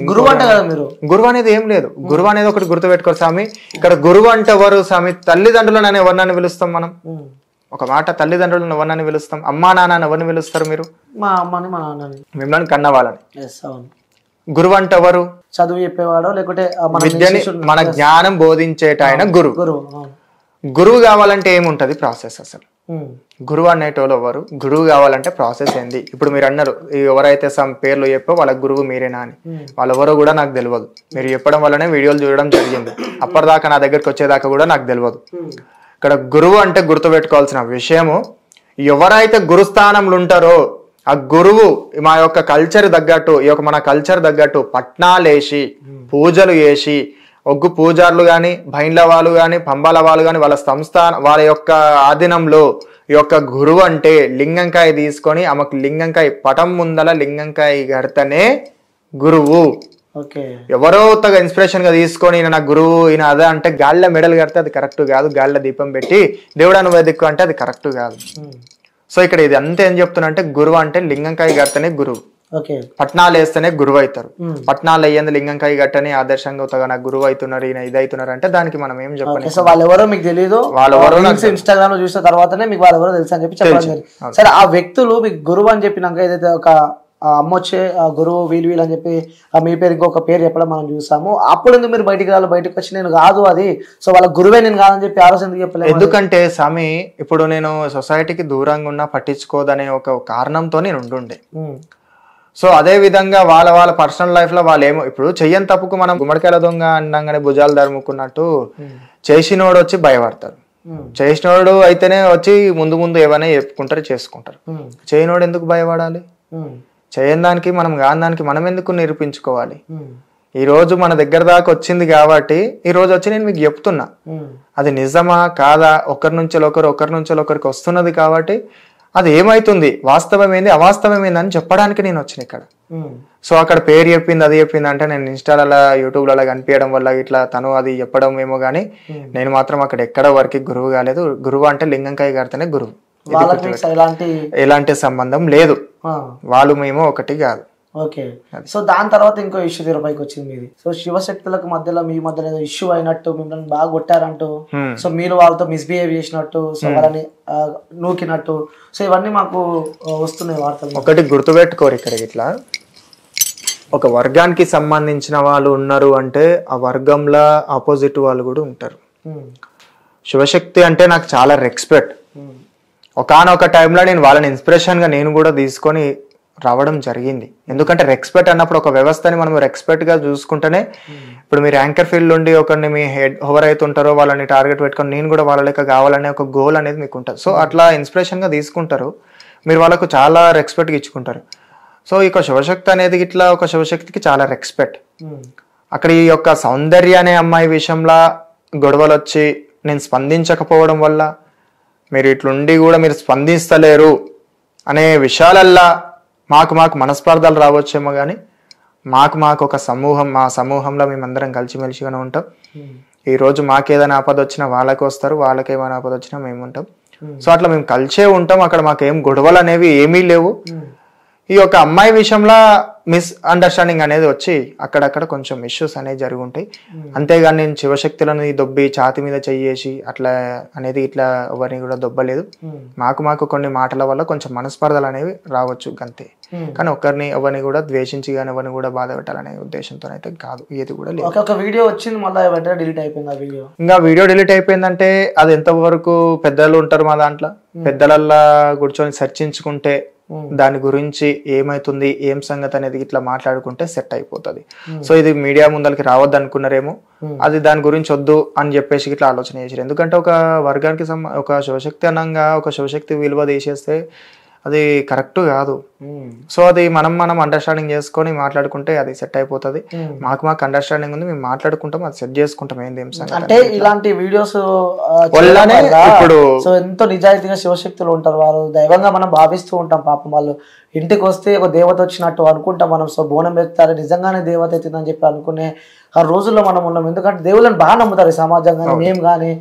S2: గురువు అనేది ఏం లేదు. గురువు అనేది ఒకటి గుర్తు పెట్టుకోరు స్వామి. ఇక్కడ గురువు అంటే ఎవరు స్వామి? తల్లిదండ్రులను ఎవరినని పిలుస్తాం మనం? ఒక మాట, తల్లిదండ్రులను ఎవరినని పిలుస్తాం? అమ్మా నాన్న ఎవరిని పిలుస్తారు మీరు? మా అమ్మని మా నాన్నని, మిమ్మల్ని కన్న వాళ్ళని. గురువు అంటే ఎవరు? చదువు చెప్పేవాడు, లేకుంటే విద్యని మన జ్ఞానం బోధించేట ఆయన గురువు. గురువు కావాలంటే ఏముంటది ప్రాసెస్? అసలు గురువు అనేటోళ్ళు ఎవరు? గురువు కావాలంటే ప్రాసెస్ ఏంది? ఇప్పుడు మీరు అన్నారు ఎవరైతే సమ్ పేర్లు చెప్పో వాళ్ళ గురువు మీరేనా అని. వాళ్ళెవరో కూడా నాకు తెలియదు. మీరు చెప్పడం వల్లనే వీడియోలు చూడడం జరిగింది. అప్పటిదాకా నా దగ్గరికి వచ్చేదాకా కూడా నాకు తెలియదు. ఇక్కడ గురువు అంటే గుర్తుపెట్టుకోవాల్సిన విషయము, ఎవరైతే గురుస్థానంలో ఉంటారో ఆ గురువు మా యొక్క కల్చర్ తగ్గట్టు, ఈ యొక్క మన కల్చర్ తగ్గట్టు పట్నాలేసి పూజలు చేసి, ఒగ్గు పూజారులు కానీ, భైండ్ల వాళ్ళు కానీ, పంబాల వాళ్ళు కానీ, వాళ్ళ వాళ్ళ యొక్క ఆధీనంలో ఈ యొక్క గురువు అంటే లింగంకాయ తీసుకొని ఆమెకు లింగంకాయ పటం ముందల లింగంకాయ కడితేనే గురువు. ఎవరో ఇన్స్పిరేషన్ గా తీసుకొని ఈయన నా గురువు ఈయన అదే అంటే గాళ్ళ మెడలు కడితే అది కరెక్ట్ కాదు. గాళ్ళ దీపం పెట్టి దేవుడా నువ్వు దిక్కు అంటే అది కరెక్ట్ కాదు. సో ఇక్కడ ఇది అంతా ఏం చెప్తున్నా అంటే గురువు అంటే లింగంకాయ గట్టనే గురువు,
S1: ఓకే
S2: పట్నాలు వేస్తేనే గురువు అవుతారు. పట్నాలు అయ్యేందు లింగంకాయ గట్టని ఆదర్శంగా అవుతా గురువు అవుతున్నారు, ఈయన ఇది అవుతున్నారు అంటే దానికి మనం ఏం చెప్పాలి.
S1: సో వాళ్ళెవరో మీకు తెలియదు,
S2: వాళ్ళెవరో
S1: ఇన్స్టాగ్రామ్ లో చూసిన తర్వాతనే మీకు వాళ్ళెవరో తెలుసు అని చెప్పి చెప్పడం జరిగింది. సరే, ఆ వ్యక్తులు మీకు గురువు అని చెప్పినాక ఏదైతే ఒక అమ్మొచ్చే గురువు వీళ్ళు అని చెప్పి మీ పేరు ఇంకొక పేరు చెప్పడం మనం చూసాము, అప్పుడు ఎందుకు మీరు బయటకు వచ్చి నేను కాదు అది, సో వాళ్ళ గురువే నేను కాదని చెప్పి ఆలోచన ఎందుకు చెప్పలేదు?
S2: ఎందుకంటే స్వామి ఇప్పుడు నేను సొసైటీకి దూరంగా ఉన్నా పట్టించుకోదనే ఒక కారణంతో నేను ఉండుండే. సో అదే విధంగా వాళ్ళ పర్సనల్ లైఫ్ లో వాళ్ళు ఏమో ఇప్పుడు చెయ్యని తప్పుకు మనం గుమ్మడికాయల దొంగ అన్నాగానే భుజాలు ధరుముకున్నట్టు చేసినోడు వచ్చి భయపడతారు, చేసినోడు అయితేనే వచ్చి ముందు ఏమైనా చెప్పుకుంటారు చేసుకుంటారు. చేయనోడు ఎందుకు భయపడాలి? చేయని దానికి మనం కాని దానికి మనం ఎందుకు నిరూపించుకోవాలి? ఈ రోజు మన దగ్గర దాకా వచ్చింది కాబట్టి ఈ రోజు వచ్చి నేను మీకు చెప్తున్నా, అది నిజమా కాదా, ఒకరి నుంచి ఒకరికి వస్తున్నది కాబట్టి అది ఏమైతుంది, వాస్తవమైంది అవాస్తవమైంది అని చెప్పడానికి నేను వచ్చిన ఇక్కడ. సో అక్కడ పేరు చెప్పింది అది చెప్పింది అంటే నేను ఇన్స్టాలలో యూట్యూబ్లలో కనిపించడం వల్ల ఇట్లా తను అది చెప్పడం ఏమో గానీ నేను మాత్రం అక్కడ ఎక్కడ వరకు గురువు కాలేదు. గురువు అంటే లింగంకాయ గారితేనే గురువు, ఎలాంటి సంబంధం లేదు, వాళ్ళు మేము ఒకటి కాదు.
S1: ఓకే. సో దాని తర్వాత ఇంకో ఇష్యూ తెరపైకి వచ్చింది మీది. సో శివశక్తులకు మధ్యలో మీ మధ్యలో ఏదో ఇష్యూ అయినట్టు, మిమ్మల్ని బాగా కొట్టారంటూ, సో మీరు వాళ్ళతో మిస్బిహేవ్ చేసినట్టు, సో వాళ్ళని నూకినట్టు, సో ఇవన్నీ మాకు వస్తున్నాయి వార్తలు.
S2: ఒకటి గుర్తుపెట్టుకోరు, ఇక్కడ ఇట్లా ఒక వర్గానికి సంబంధించిన వాళ్ళు ఉన్నారు అంటే ఆ వర్గంలో ఆపోజిట్ వాళ్ళు కూడా ఉంటారు. శివశక్తి అంటే నాకు చాలా రెస్పెక్ట్. ఒకానొక టైంలో నేను వాళ్ళని ఇన్స్పిరేషన్గా నేను కూడా తీసుకొని రావడం జరిగింది. ఎందుకంటే రెస్పెక్ట్ అన్నప్పుడు ఒక వ్యవస్థని మనం రెస్పెక్ట్గా చూసుకుంటేనే, ఇప్పుడు మీరు యాంకర్ ఫీల్డ్ నుండి ఒకరిని మీ హెడ్ ఎవరైతే ఉంటారో వాళ్ళని టార్గెట్ పెట్టుకొని నేను కూడా వాళ్ళ లెక్క కావాలనే ఒక గోల్ అనేది మీకు ఉంటుంది. సో అట్లా ఇన్స్పిరేషన్గా తీసుకుంటారు, మీరు వాళ్ళకు చాలా రెస్పెక్ట్గా ఇచ్చుకుంటారు. సో ఈ యొక్క శివశక్తి అనేది ఇట్లా ఒక శివశక్తికి చాలా రెస్పెక్ట్. అక్కడ ఈ యొక్క సౌందర్య అనే అమ్మాయి విషయంలో గొడవలు వచ్చి నేను స్పందించకపోవడం వల్ల మీరు ఇట్లుండి కూడా మీరు స్పందిస్తలేరు అనే విషయాలల్లా మాకు మనస్పర్ధలు రావచ్చేమో కానీ మాకు ఒక సమూహం, మా సమూహంలో మేమందరం కలిసిమెలిసిగానే ఉంటాం. ఈరోజు మాకేదైనా ఆపద వచ్చినా వాళ్ళకి వస్తారు, వాళ్ళకేమైనా ఆపద వచ్చినా మేము ఉంటాం. సో అట్లా మేము కలిసే ఉంటాం. అక్కడ మాకేం గొడవలు అనేవి ఏమీ లేవు. ఈ యొక్క అమ్మాయి విషయంలో మిస్ అండర్స్టాండింగ్ అనేది వచ్చి అక్కడక్కడ కొంచెం ఇష్యూస్ అనేవి జరిగి ఉంటాయి. అంతేగాని నేను శివశక్తులను దొబ్బి ఛాతి మీద చెయ్యేసి అట్లా అనేది ఇట్లా ఎవరిని కూడా దొబ్బలేదు. మాకు కొన్ని మాటల వల్ల కొంచెం మనస్పర్ధలు అనేవి రావచ్చు అంతే, కానీ ఒకరిని ఎవరిని కూడా ద్వేషించి కానీ ఎవరిని కూడా బాధ పెట్టాలనే ఉద్దేశంతో అయితే కాదు, ఏది కూడా లేదు.
S1: ఒక వీడియో వచ్చింది మళ్ళీ వెంటనే డిలీట్ అయిపోయింది. ఆ వీడియో
S2: ఇంకా వీడియో డిలీట్ అయిపోయిందంటే అది ఎంతవరకు పెద్దలు ఉంటారు మా దాంట్లో, పెద్దలల్లా కూర్చొని చర్చించుకుంటే దాని గురించి ఏమైతుంది ఏం సంగతి అనేది ఇట్లా మాట్లాడుకుంటే సెట్ అయిపోతుంది. సో ఇది మీడియా ముందరికి రావద్దు అనుకున్నారేమో, అది దాని గురించి వద్దు అని చెప్పేసి ఇట్లా ఆలోచన చేశారు. ఎందుకంటే ఒక వర్గానికి ఒక శివశక్తి అనంగా ఒక శివశక్తి విలువ తీసేస్తే అది కరెక్ట్ కాదు. సో అది మనం అండర్స్టాండింగ్ చేసుకొని మాట్లాడుకుంటే అది సెట్ అయిపోతుంది. మాకు అండర్స్టాండింగ్ ఉంది, మేము మాట్లాడుకుంటాం, అది సెట్ చేసుకుంటాం. ఏంది
S1: అంటే ఇలాంటి వీడియోస్
S2: ఇప్పుడు
S1: సో ఎంతో నిజాయితీగా శివశక్తులు ఉంటారు, వాళ్ళు దైవంగా మనం భావిస్తూ ఉంటాం. పాపం వాళ్ళు ఇంటికి వస్తే ఒక దేవత వచ్చినట్టు అనుకుంటాం మనం. సో బోనం పెడతారు, నిజంగానే దేవత అవుతుందని చెప్పి అనుకునే ఆ రోజుల్లో మనం ఉన్నాం. ఎందుకంటే దేవుళ్ళని బాగా నమ్ముతారు ఈ సమాజం కానీ మేము కానీ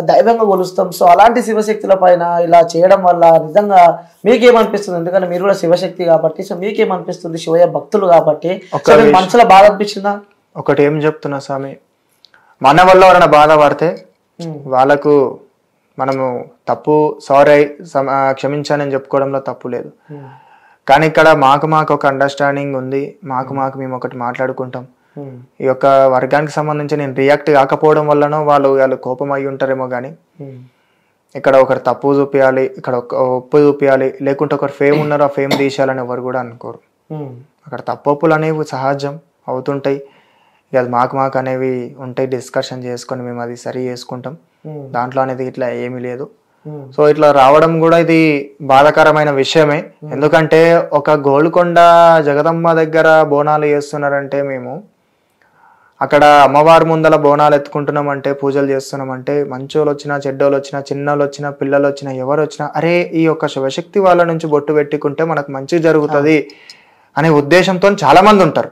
S1: దైవంగా కొలుస్తాం. సో అలాంటి శివశక్తుల పైన ఇలా చేయడం వల్ల నిజంగా మీకేమనిపిస్తుంది? ఎందుకంటే మీరు కూడా శివశక్తి కాబట్టి, సో మీకేమనిపిస్తుంది? శివయ్య భక్తులు కాబట్టి మనసులో బాధ అనిపించిందా?
S2: ఒకటి ఏం చెప్తున్నా స్వామి, మన వల్ల ఎవరైనా బాధపడితే వాళ్ళకు మనము తప్పు సారీ క్షమించానని చెప్పుకోవడంలో తప్పు లేదు. కానీ ఇక్కడ మాకు ఒక అండర్స్టాండింగ్ ఉంది, మాకు మేము ఒకటి మాట్లాడుకుంటాం. ఈ యొక్క వర్గానికి సంబంధించి నేను రియాక్ట్ కాకపోవడం వల్లనో వాళ్ళు కోపం అయి ఉంటారేమో కానీ ఇక్కడ ఒకరు తప్పు చూపించాలి, ఇక్కడ ఒప్పు చూపించాలి, లేకుంటే ఒకరు ఫేమ్ ఉన్నారు ఆ ఫేమ్ తీసేయాలని ఎవరు కూడా అనుకోరు. అక్కడ తప్పులు అనేవి సహజం అవుతుంటాయి, అది మాకు అనేవి ఉంటాయి. డిస్కషన్ చేసుకొని మేము అది సరి చేసుకుంటాం, దాంట్లో అనేది ఇట్లా ఏమీ లేదు. సో ఇట్లా రావడం కూడా ఇది బాధాకరమైన విషయమే. ఎందుకంటే ఒక గోల్కొండ జగదమ్మ దగ్గర బోనాలు చేస్తున్నారంటే మేము అక్కడ అమ్మవారి ముందల బోనాలు ఎత్తుకుంటున్నామంటే పూజలు చేస్తున్నామంటే మంచోళ్ళు వచ్చినా చెడ్డోళ్ళు వచ్చినా చిన్నోళ్ళు వచ్చినా పిల్లలు వచ్చినా ఎవరు వచ్చినా అరే ఈ యొక్క శివశక్తి వాళ్ళ నుంచి బొట్టు పెట్టుకుంటే మనకు మంచి జరుగుతుంది అనే ఉద్దేశంతో చాలా మంది ఉంటారు.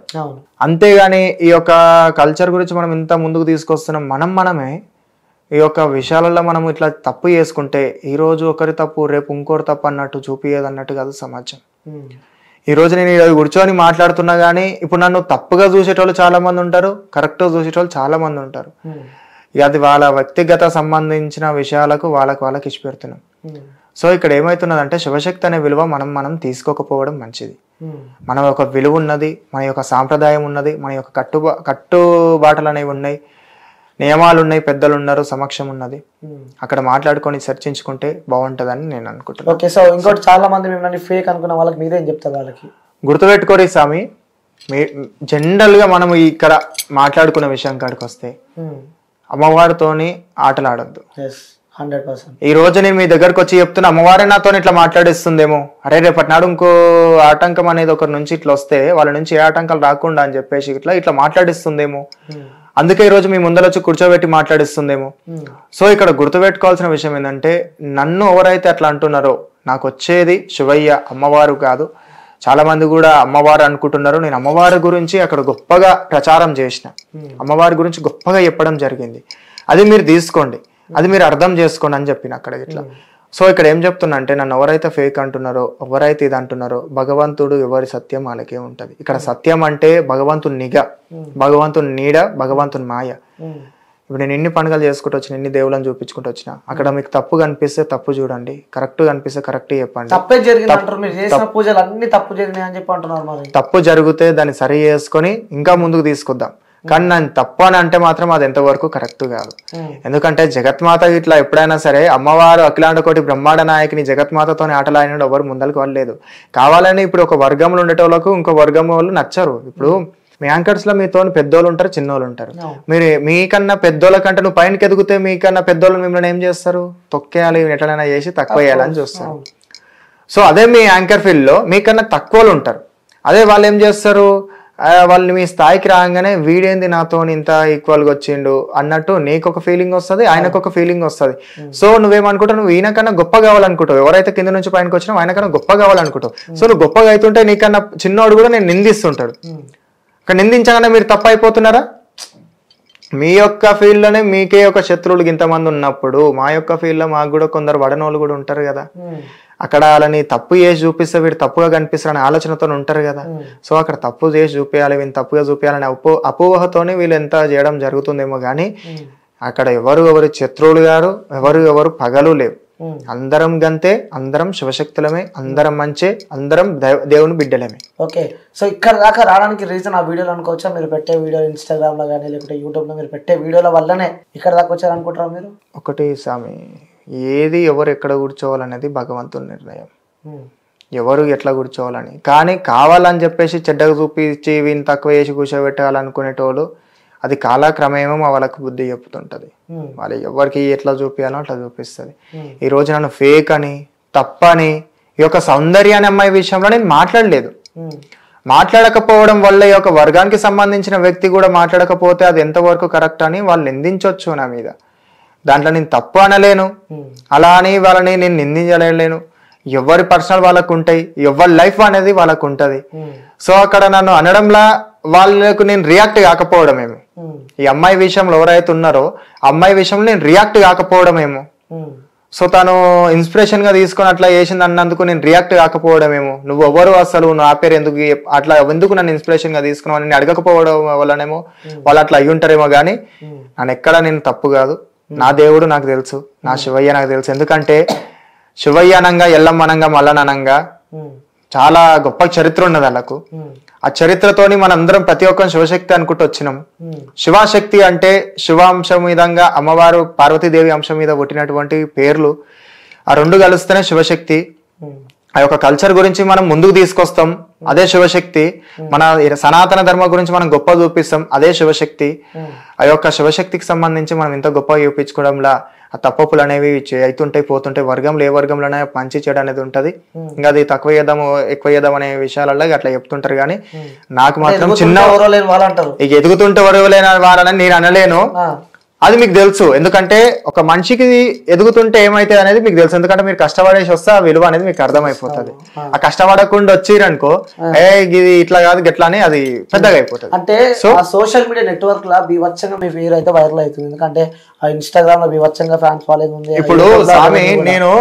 S2: అంతేగాని ఈ యొక్క కల్చర్ గురించి మనం ఇంత ముందుకు తీసుకొస్తున్నాం, మనమే ఈ యొక్క విషయాలలో మనం ఇట్లా తప్పు చేసుకుంటే ఈ రోజు ఒకరి తప్పు రేపు ఇంకోటి తప్పు అన్నట్టు చూపియేది అన్నట్టు కాదు సమాజం. ఈ రోజు నేను ఇలా కూర్చొని మాట్లాడుతున్నా కానీ ఇప్పుడు నన్ను తప్పుగా చూసేటోళ్ళు చాలా మంది ఉంటారు, కరెక్ట్గా చూసేటోళ్ళు చాలా మంది ఉంటారు. ఇక అది వాళ్ళ వ్యక్తిగత సంబంధించిన విషయాలకు వాళ్ళకి ఇచ్చి పెడుతున్నాం. సో ఇక్కడ ఏమవుతున్నదంటే శివశక్తి అనే విలువ మనం తీసుకోకపోవడం మంచిది. మన యొక్క విలువ ఉన్నది, మన యొక్క సాంప్రదాయం ఉన్నది, మన యొక్క కట్టుబాటలు అనేవి ఉన్నాయి, నియమాలు ఉన్నాయి, పెద్దలు ఉన్నారు, సమక్షం ఉన్నది. అక్కడ మాట్లాడుకొని చర్చించుకుంటే బాగుంటదని నేను అనుకుంటున్నాను.
S1: ఓకే, సో ఇంకోటి చాలా మంది మిమ్మల్ని ఫేక్ అనుకున్న వాళ్ళకి మీరేం చెప్తారు? వాళ్ళకి
S2: గుర్తుపెట్టుకోరి స్వామి, జనరల్ గా మనం ఇక్కడ మాట్లాడుకున్న విషయం కాడికి వస్తే అమ్మవారితోని ఆటలాడద్దు.
S1: 100%.
S2: ఈ రోజు నేను మీ దగ్గరకు వచ్చి చెప్తున్నా అమ్మవారే నాతో ఇట్లా మాట్లాడిస్తుందేమో, అరే రేపటి నాడు ఇంకో ఆటంకం అనేది ఒకరి నుంచి ఇట్లా వస్తే వాళ్ళ నుంచి ఏ ఆటంకాలు రాకుండా అని చెప్పేసి ఇట్లా మాట్లాడిస్తుందేమో, అందుకే ఈ రోజు మీ ముందర వచ్చి కూర్చోబెట్టి మాట్లాడిస్తుందేమో. సో ఇక్కడ గుర్తుపెట్టుకోవాల్సిన విషయం ఏంటంటే నన్ను ఎవరైతే అట్లా అంటున్నారో నాకు వచ్చేది శివయ్య, అమ్మవారు కాదు. చాలా మంది కూడా అమ్మవారు అనుకుంటున్నారు. నేను అమ్మవారి గురించి అక్కడ గొప్పగా ప్రచారం చేసిన, అమ్మవారి గురించి గొప్పగా చెప్పడం జరిగింది. అది మీరు తీసుకోండి, అది మీరు అర్థం చేసుకోండి అని చెప్పిన అక్కడ ఇట్లా. సో ఇక్కడ ఏం చెప్తున్నా అంటే నన్ను ఎవరైతే ఫేక్ అంటున్నారో, ఎవరైతే ఇది అంటున్నారో, భగవంతుడు ఎవరి సత్యం వాళ్ళకే ఉంటది. ఇక్కడ సత్యం అంటే భగవంతుని నిగ, భగవంతుని నీడ, భగవంతుని మాయ. ఇప్పుడు నేను ఎన్ని పండుగలు చేసుకుంటూ వచ్చిన, ఎన్ని దేవుళ్ళని చూపించుకుంటూ వచ్చిన, అక్కడ మీకు తప్పు కనిపిస్తే తప్పు చూడండి, కరెక్ట్ కనిపిస్తే కరెక్ట్ చెప్పండి. తప్పు జరిగితే దాన్ని సరి చేసుకొని ఇంకా ముందుకు తీసుకొద్దాం. కానీ నన్ను తప్పు అని అంటే మాత్రం అది ఎంతవరకు కరెక్ట్ కాదు. ఎందుకంటే జగత్మాత ఇట్లా ఎప్పుడైనా సరే అమ్మవారు అఖిలాండ కోటి బ్రహ్మాండ నాయకిని జగత్మాతతోని ఆటలాడినాడు, ఎవరు ముందరికి వాళ్ళలేదు. కావాలని ఇప్పుడు ఒక వర్గంలో ఉండేటోళ్ళకు ఇంకో వర్గం వాళ్ళు నచ్చరు. ఇప్పుడు మీ యాంకర్స్ లో మీతో పెద్దోళ్ళు ఉంటారు, చిన్నోళ్ళు ఉంటారు. మీరు మీకన్నా పెద్దోళ్ళ కంటే నువ్వు పైనకి ఎదిగితే మీకన్నా పెద్దోళ్ళు మిమ్మల్ని ఏం చేస్తారు, తొక్కేయాలి, ఎట్లైనా చేసి తక్కువ వేయాలని చూస్తారు. సో అదే మీ యాంకర్ ఫీల్డ్ లో మీకన్నా తక్కువలు ఉంటారు. అదే వాళ్ళు ఏం చేస్తారు, వాళ్ళని మీ స్థాయికి రాగానే వీడేంది నాతో ఇంత ఈక్వల్గా వచ్చిండు అన్నట్టు నీకు ఒక ఫీలింగ్ వస్తుంది, ఆయనకు ఒక ఫీలింగ్ వస్తుంది. సో నువ్వేమనుకుంటావు, నువ్వు ఈయనకన్నా గొప్ప కావాలనుకుంటావు. ఎవరైతే కింద నుంచి పైనకి వచ్చినావు ఆయనకన్నా గొప్ప కావాలనుకుంటావు. సో నువ్వు గొప్పగా అవుతుంటే నీకన్నా చిన్నోడు కూడా నేను నిందిస్తుంటాడు. కానీ నిందించగానే మీరు తప్పు అయిపోతున్నారా? మీ యొక్క ఫీల్డ్ లోనే మీకే ఒక శత్రువులు ఇంతమంది ఉన్నప్పుడు మా యొక్క ఫీల్డ్ లో మాకు కూడా కొందరు వడనోళ్ళు కూడా ఉంటారు కదా. అక్కడ వాళ్ళని తప్పు చేసి చూపిస్తే వీడు తప్పుగా కనిపిస్తారని ఆలోచనతో ఉంటారు కదా. సో అక్కడ తప్పు చేసి చూపించాలి, వీళ్ళు తప్పుగా చూపించాలని అపోహతోనే వీళ్ళు ఎంత చేయడం జరుగుతుందేమో కానీ అక్కడ ఎవరు శత్రువులు గారు, ఎవరు పగలు లేవు. అందరం గంతే, అందరం శివశక్తులమే, అందరం మంచే, అందరం దేవుని బిడ్డలమే.
S1: ఓకే, సో ఇక్కడ దాకా రావడానికి రీజన్ ఆ వీడియోలు అనుకోవచ్చా? మీరు పెట్టే వీడియో ఇన్స్టాగ్రామ్ లో కానీ లేకుంటే యూట్యూబ్ లో మీరు పెట్టే వీడియోల వల్లనే ఇక్కడ దాకా వచ్చారు అనుకుంటారా మీరు?
S2: ఒకటి స్వామి, ఏది ఎవరు ఎక్కడ కూర్చోవాలనేది భగవంతుని నిర్ణయం, ఎవరు ఎట్లా కూర్చోవాలని. కానీ కావాలని చెప్పేసి చెడ్డగా చూపించి వీని తక్కువ వేసి కూర్చోబెట్టాలనుకునేటోళ్ళు అది కాలక్రమేమో వాళ్ళకి బుద్ధి చెప్తుంటది. వాళ్ళు ఎవరికి ఎట్లా చూపించాలో అట్లా చూపిస్తుంది. ఈ రోజు నన్ను ఫేక్ అని, తప్పని, ఈ యొక్క సౌందర్యాన్ని అమ్మాయి విషయంలో నేను మాట్లాడలేదు. మాట్లాడకపోవడం వల్ల ఈ యొక్క వర్గానికి సంబంధించిన వ్యక్తి కూడా మాట్లాడకపోతే అది ఎంతవరకు కరెక్ట్ అని వాళ్ళు నిందించవచ్చు నా మీద. దాంట్లో నేను తప్పు అనలేను, అలా అని వాళ్ళని నేను నిందించలేను. ఎవరి పర్సనల్ వాళ్ళకు ఉంటాయి, ఎవరి లైఫ్ అనేది వాళ్ళకు ఉంటది. సో అక్కడ నన్ను అనడంలా వాళ్ళకు నేను రియాక్ట్ కాకపోవడమేమో, ఈ అమ్మాయి విషయంలో ఎవరైతే ఉన్నారో అమ్మాయి విషయంలో నేను రియాక్ట్ కాకపోవడమేమో. సో తను ఇన్స్పిరేషన్ గా తీసుకొని అట్లా చేసింది అన్నందుకు నేను రియాక్ట్ కాకపోవడమేమో. నువ్వు ఎవరు అసలు, నువ్వు ఆ పేరు ఎందుకు అట్లా ఎందుకు నన్ను ఇన్స్పిరేషన్ గా తీసుకున్నావు అని అడగకపోవడం వల్లనేమో వాళ్ళు అట్లా అయ్యి ఉంటారేమో. కానీ నన్ను ఎక్కడ నేను తప్పు కాదు, నా దేవుడు నాకు తెలుసు, నా శివయ్య నాకు తెలుసు. ఎందుకంటే శివయ్య అనంగా, ఎల్లమ్మనంగా, మల్లనంగా చాలా గొప్ప చరిత్ర ఉన్నది వాళ్ళకు. ఆ చరిత్రతోని మనందరం ప్రతి ఒక్కరు శివశక్తి అనుకుంటూ వచ్చినాం. శివశక్తి అంటే శివాంశం మీదంగా అమ్మవారు పార్వతీదేవి అంశం మీద పుట్టినటువంటి పేర్లు. ఆ రెండు కలిస్తేనే శివశక్తి. ఆ యొక్క కల్చర్ గురించి మనం ముందుకు తీసుకొస్తాం, అదే శివశక్తి. మన సనాతన ధర్మం గురించి మనం గొప్ప చూపిస్తాం, అదే శివశక్తి. ఆ యొక్క శివశక్తికి సంబంధించి మనం ఇంత గొప్పగా చూపించుకోవడంలా ఆ తప్పులు అనేవి అవుతుంటాయి, పోతుంటాయి. వర్గంలో ఏ వర్గంలోనే మంచి చెడు అనేది ఉంటది. ఇంకా అది తక్కువ చేద్దాము ఎక్కువ చేద్దాం అనే విషయాలలో అట్లా చెప్తుంటారు. కానీ నాకు మాత్రం చిన్న ఇక ఎదుగుతుంటే వరవలేని వాళ్ళని నేను అనలేను. అది మీకు తెలుసు. ఎందుకంటే ఒక మనిషికి ఎదుగుతుంటే ఏమైతే అనేది మీకు తెలుసు. ఎందుకంటే మీరు కష్టపడేసి వస్తే ఆ విలువ అనేది మీకు అర్థమైపోతుంది. ఆ కష్టపడకుండా వచ్చిరనుకో ఇది ఇట్లా కాదు గట్లా అని అది పెద్దగా అయిపోతుంది.
S1: అంటే సోషల్ మీడియా నెట్వర్క్ లా బీభత్సంగా మీ పేరు అయితే వైరల్ అవుతుంది. ఎందుకంటే ఆ ఇన్స్టాగ్రామ్ లో బీభత్సంగా ఫ్యాన్స్ ఫాలోయింగ్ ఉంది.
S2: ఇప్పుడు స్వామి నేను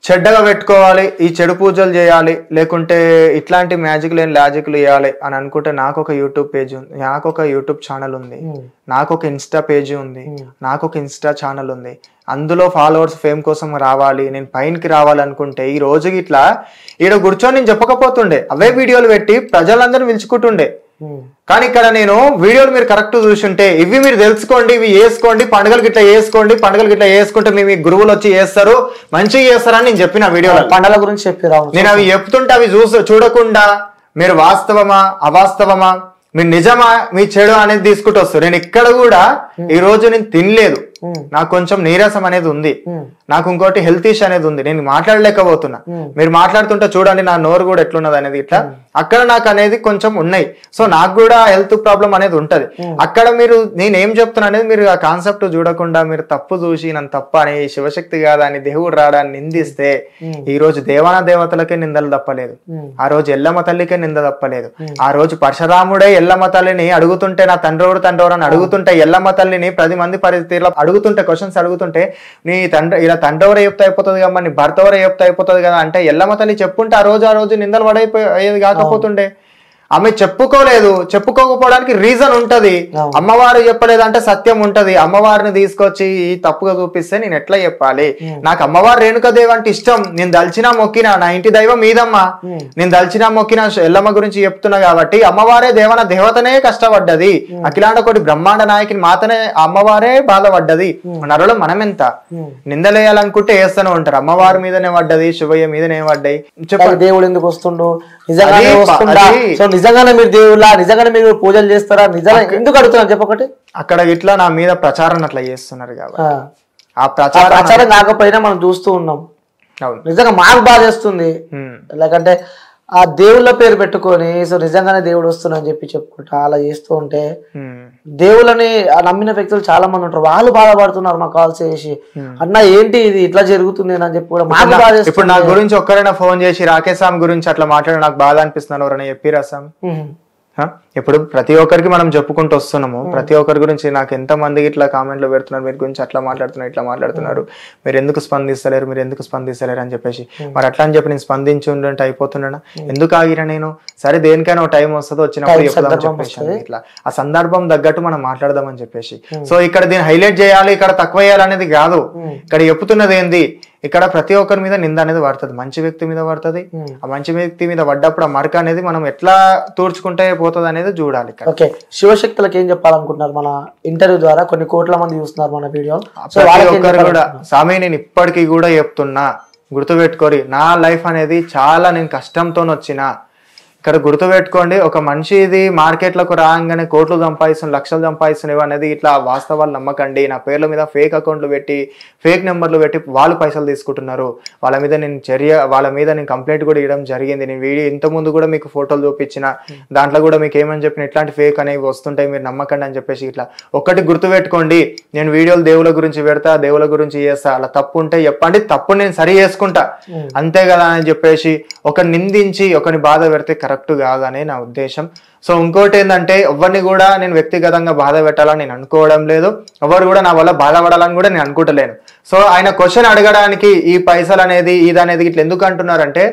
S2: చెడ్డగా పెట్టుకోవాలి, ఈ చెడు పూజలు చేయాలి, లేకుంటే ఇట్లాంటి మ్యాజిక్ లేని లాజిక్లు వేయాలి అని అనుకుంటే నాకు ఒక యూట్యూబ్ పేజ్ ఉంది, నాకు ఒక యూట్యూబ్ ఛానల్ ఉంది, నాకు ఒక ఇన్స్టా పేజ్ ఉంది, నాకు ఒక ఇన్స్టా ఛానల్ ఉంది. అందులో ఫాలోవర్స్ ఫేమ్ కోసం రావాలి, నేను పైనకి రావాలనుకుంటే ఈ రోజుకి ఇట్లా ఈడ కూర్చొని నేను చెప్పకపోతుండే, అవే వీడియోలు పెట్టి ప్రజలందరూ పిలుచుకుంటుండే. కానీ ఇక్కడ నేను వీడియోలు మీరు కరెక్ట్ చూసుంటే ఇవి మీరు తెలుసుకోండి, ఇవి వేసుకోండి, పండుగలకి ఇట్లా వేసుకోండి, పండుగలకి ఇట్లా వేసుకుంటే మీ గురువులు వచ్చి చేస్తారు, మంచిగా చేస్తారని నేను చెప్పిన వీడియోలో
S1: పండుగల గురించి చెప్పిరా.
S2: నేను అవి చెప్తుంటే అవి చూడకుండా మీరు వాస్తవమా అవాస్తవమా, మీరు నిజమా మీ చెడు అనేది తీసుకుంటూ వస్తారు. నేను ఇక్కడ కూడా ఈ రోజు నేను తినలేదు, నాకు కొంచెం నీరసం అనేది ఉంది, నాకు ఇంకోటి హెల్త్ ఇష్యూ అనేది ఉంది, నేను మాట్లాడలేకపోతున్నా. మీరు మాట్లాడుతుంటే చూడండి నా నోరు కూడా ఎట్లున్నది అనేది ఇట్లా అక్కడ నాకు అనేది కొంచెం ఉన్నాయి. సో నాకు కూడా హెల్త్ ప్రాబ్లం అనేది ఉంటది. అక్కడ మీరు నేనేం చెప్తున్నా అనేది మీరు ఆ కాన్సెప్ట్ చూడకుండా మీరు తప్పు చూసి నన్ను తప్ప అని శివశక్తి కాదా అని దేవుడు రాడా అని నిందిస్తే ఈ రోజు దేవాన దేవతలకే నిందలు తప్పలేదు, ఆ రోజు ఎల్లమ్మ తల్లికే నింద తప్పలేదు. ఆ రోజు పరశురాముడే ఎల్లమ్మ తల్లిని అడుగుతుంటే నా తండ్రి అని అడుగుతుంటే ఎల్లమ్మ తల్లిని 10 మంది పరిస్థితిలో అడుగుతుంటే క్వశ్చన్స్ అడుగుతుంటే నీ తండ్రి ఇలా తండ్రి ఎవరో చెప్తే అయిపోతుంది కదా, నీ భర్త ఎవరో చెప్తే అయిపోతుంది కదా అంటే ఎల్లమ్మ తల్లి చెప్పుంటే ఆ రోజు నిందలు పడైపోయేది కాకపోతుండే. ఆమె చెప్పుకోలేదు, చెప్పుకోకపోవడానికి రీజన్ ఉంటది. అమ్మవారు చెప్పలేదు అంటే సత్యం ఉంటది. అమ్మవారిని తీసుకొచ్చి తప్పుగా చూపిస్తే నేను ఎట్లా చెప్పాలి? నాకు అమ్మవారు రేణుకాదేవి అంటే ఇష్టం, నేను దల్చినా మొక్కినా, నా ఇంటి దైవం మీదమ్మ, నేను దల్చినా మొక్కినా ఎల్లమ్మ గురించి చెప్తున్నా కాబట్టి అమ్మవారే దేవతనే కష్టపడ్డది, అఖిలాండ కోటి బ్రహ్మాండ నాయకిని మాతనే అమ్మవారే బాధపడ్డది. నరలో మనం ఎంత నిందలేయాలనుకుంటే వేస్తూనే ఉంటారు. అమ్మవారి మీదనే పడ్డది, శివయ్య మీదనే పడ్డాయి. చెప్పండి
S1: దేవుడు ఎందుకు వస్తుండో, నిజంగానే మీరు దేవుళ్ళ, నిజంగానే మీరు పూజలు చేస్తారా, నిజంగా ఎందుకు అడుగుతున్నారు చెప్పకటి.
S2: అక్కడ ఇట్లా నా మీద ప్రచారం అట్లా చేస్తున్నారు కాబట్టి ఆ
S1: ప్రచారం కాకపోయినా మనం చూస్తూ ఉన్నాం. నిజంగా మాకు బాధ చేస్తుంది. లేకంటే ఆ దేవుళ్ళ పేరు పెట్టుకొని సో నిజంగానే దేవుడు వస్తున్నాని చెప్పి చెప్పుకుంటా అలా చేస్తూ ఉంటే దేవుళ్ళని నమ్మిన వ్యక్తులు చాలా మంది ఉంటారు, వాళ్ళు బాధపడుతున్నారు మాకు కాల్ చేసి, అన్న ఏంటి ఇది ఇట్లా జరుగుతుంది అని చెప్పి కూడా మాకు బాధ.
S2: ఇప్పుడు నా గురించి ఒక్కరైనా ఫోన్ చేసి రాకేష్ స్వామి గురించి అట్లా మాట్లాడి నాకు బాధ అనిపిస్తున్నాను ఎవరైనా చెప్పిరా స్వామి? ఇప్పుడు ప్రతి ఒక్కరికి మనం చెప్పుకుంటూ వస్తున్నాము, ప్రతి ఒక్కరి గురించి నాకు ఎంత మంది ఇట్లా కామెంట్లు పెడుతున్నారు, మీరు గురించి అట్లా మాట్లాడుతున్నారు, ఇట్లా మాట్లాడుతున్నారు, మీరు ఎందుకు స్పందిస్తలేరు అని చెప్పేసి. మరి అట్లా అని చెప్పి నేను స్పందించి ఉండంటే అయిపోతున్నానా? ఎందుకు ఆగిరా నేను? సరే దేనికైనా టైం వస్తుందో వచ్చినప్పుడు చెప్తామని చెప్పేసి ఇట్లా ఆ సందర్భం తగ్గట్టు మనం మాట్లాడదామని చెప్పేసి. సో ఇక్కడ దీన్ని హైలైట్ చేయాలి, ఇక్కడ తక్కువ చేయాలి అనేది కాదు. ఇక్కడ చెప్తున్నది ఏంది, ఇక్కడ ప్రతి ఒక్కరి మీద నింద అనేది పడుతుంది, మంచి వ్యక్తి మీద పడుతుంది. ఆ మంచి వ్యక్తి మీద పడ్డప్పుడు ఆ మరక అనేది మనం ఎట్లా తూర్చుకుంటే పోతుంది అనేది చూడాలి.
S1: ఓకే, శివశక్తులకు ఏం చెప్పాలనుకుంటున్నారు? మన ఇంటర్వ్యూ ద్వారా కొన్ని కోట్ల మంది చూస్తున్నారు మన వీడియో.
S2: ఒక్కరు కూడా స్వామి నేను ఇప్పటికీ కూడా చెప్తున్నా, గుర్తుపెట్టుకోరి, నా లైఫ్ అనేది చాలా నేను కష్టంతో వచ్చిన. ఇక్కడ గుర్తుపెట్టుకోండి, ఒక మనిషి ఇది మార్కెట్లకు రాగానే కోట్లు సంపాదిస్తుంది, లక్షలు సంపాదిస్తున్నవి అనేది ఇట్లా వాస్తవాలు నమ్మకండి. నా పేర్ల మీద ఫేక్ అకౌంట్లు పెట్టి, ఫేక్ నెంబర్లు పెట్టి వాళ్ళు పైసలు తీసుకుంటున్నారు. వాళ్ళ మీద నేను కంప్లైంట్ కూడా ఇవ్వడం జరిగింది. నేను వీడియో ఇంతకుముందు కూడా మీకు ఫోటోలు చూపించిన, దాంట్లో కూడా మీకు ఏమని చెప్పిన ఇట్లాంటి ఫేక్ అనేవి వస్తుంటాయి, మీరు నమ్మకండి అని చెప్పేసి. ఇట్లా ఒక్కటి గుర్తుపెట్టుకోండి, నేను వీడియోలు దేవుల గురించి పెడతా, దేవుల గురించి చేస్తా, అలా తప్పు ఉంటే చెప్పండి, తప్పు నేను సరి చేసుకుంటా, అంతే కదా అని చెప్పేసి ఒకరిని నిందించి ఒకరిని బాధ పెడితే కరెక్ట్ కాదనే నా ఉద్దేశం. సో ఇంకోటి ఏంటంటే ఎవరిని కూడా నేను వ్యక్తిగతంగా బాధ పెట్టాలని నేను అనుకోవడం లేదు, ఎవరు కూడా నా వల్ల బాధపడాలని కూడా నేను అనుకుంటలేను. సో ఆయన క్వశ్చన్ అడగడానికి ఈ పైసలు అనేది ఇదనేది ఇట్లా ఎందుకు అంటున్నారంటే,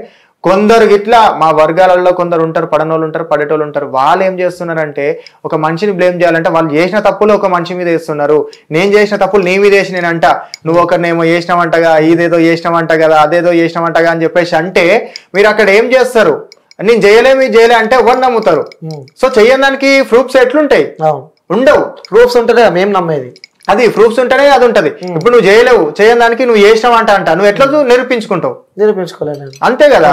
S2: కొందరు ఇట్లా మా వర్గాలలో కొందరు ఉంటారు, పడనోళ్ళు ఉంటారు, పడేటోళ్ళు ఉంటారు. వాళ్ళు ఏం చేస్తున్నారంటే ఒక మనిషిని బ్లేమ్ చేయాలంటే వాళ్ళు చేసిన తప్పులు ఒక మనిషి మీద వేస్తున్నారు. నేను చేసిన తప్పులు నీ మీద వేసి నేనంట, నువ్వు ఒకరినేమో చేసినావంటగా, ఇదేదో చేసినావంట కదా, అదేదో చేసినావంటగా అని చెప్పేసి అంటే మీరు అక్కడ ఏం చేస్తారు? నేను చేయలే అంటే ఎవరు నమ్ముతారు? సో చేయడానికి ప్రూఫ్స్ ఎట్లుంటాయి? ఉండవు.
S1: ప్రూఫ్స్ ఉంటేనే మేము నమ్మేది.
S2: అది ప్రూఫ్స్ ఉంటేనే అది ఉంటది. ఇప్పుడు నువ్వు చేయడానికి నువ్వు చేసినావు అంట నువ్వు ఎట్లా నిరూపించుకుంటావు?
S1: నిరూపించుకోలేదు, అంతే
S2: కదా.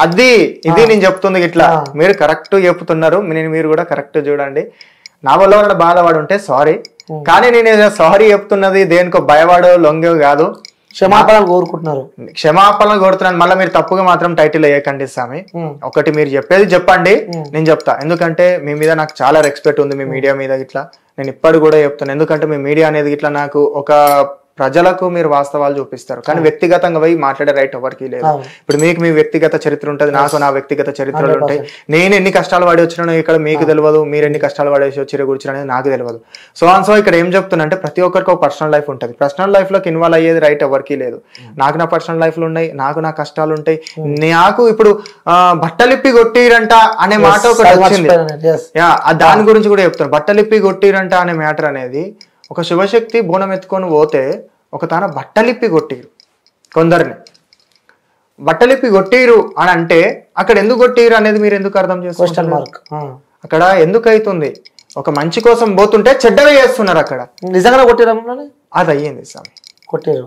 S2: అది ఇది నేను చెప్తుంది ఇట్లా మీరు కరెక్ట్ చెప్తున్నారు, మీరు కూడా కరెక్ట్ చూడండి. నా వల్ల బాధపడి ఉంటే సారీ, కానీ నేను సారీ చెప్తున్నది దేనికో భయపడో లొంగో కాదు.
S1: క్షమాపణలు కోరుకుంటున్నారు.
S2: క్షమాపణలు కోరుతున్నాను. మళ్ళీ మీరు తప్పుగా మాత్రం టైటిల్ వేయకండి స్వామి. ఒకటి మీరు చెప్పేది చెప్పండి, నేను చెప్తా. ఎందుకంటే మీ మీద నాకు చాలా రెస్పెక్ట్ ఉంది, మీ మీడియా మీద ఇట్లా నేను ఇప్పటి కూడా చెప్తాను. ఎందుకంటే మీ మీడియా అనేది ఇట్లా నాకు ఒక ప్రజలకు మీరు వాస్తవాలు చూపిస్తారు, కానీ వ్యక్తిగతంగా పోయి మాట్లాడే రైట్ ఎవరికి లేదు. ఇప్పుడు మీకు మీ వ్యక్తిగత చరిత్ర ఉంటుంది, నాకు నా వ్యక్తిగత చరిత్రలు ఉంటాయి. నేను ఎన్ని కష్టాలు పడి వచ్చినానో ఇక్కడ మీకు తెలియదు, మీరు ఎన్ని కష్టాలు పడేసి వచ్చి కూర్చుని అనేది నాకు తెలియదు. సో ఇక్కడ ఏం చెప్తున్నా అంటే ప్రతి ఒక్కరికి ఒక పర్సనల్ లైఫ్ ఉంటుంది. పర్సనల్ లైఫ్ లోకి ఇన్వాల్వ్ అయ్యేది రైట్ ఎవరికి లేదు. నాకు నా పర్సనల్ లైఫ్లు ఉన్నాయి, నాకు నా కష్టాలు ఉంటాయి. నాకు ఇప్పుడు బట్టలిప్పి కొట్టిరంట అనే మాట ఒకటి వచ్చింది, దాని గురించి కూడా చెప్తాను. బట్టలిప్పి కొట్టిరంట అనే మ్యాటర్ అనేది, ఒక శివశక్తి బోనం ఎత్తుకొని పోతే ఒక తాన బట్టలిప్పి కొట్టిరు, కొందరిని బట్టలిప్పి కొట్టిరు అని అంటే అక్కడ ఎందుకు కొట్టిరు అనేది మీరు ఎందుకు అర్థం చేసుకోవాలి? అక్కడ ఎందుకు అవుతుంది? ఒక మంచి కోసం పోతుంటే చెడ్డగా చేస్తున్నారు. అక్కడ
S1: నిజంగా కొట్టిరు,
S2: అది అయ్యింది స్వామి.
S1: కొట్టిరు,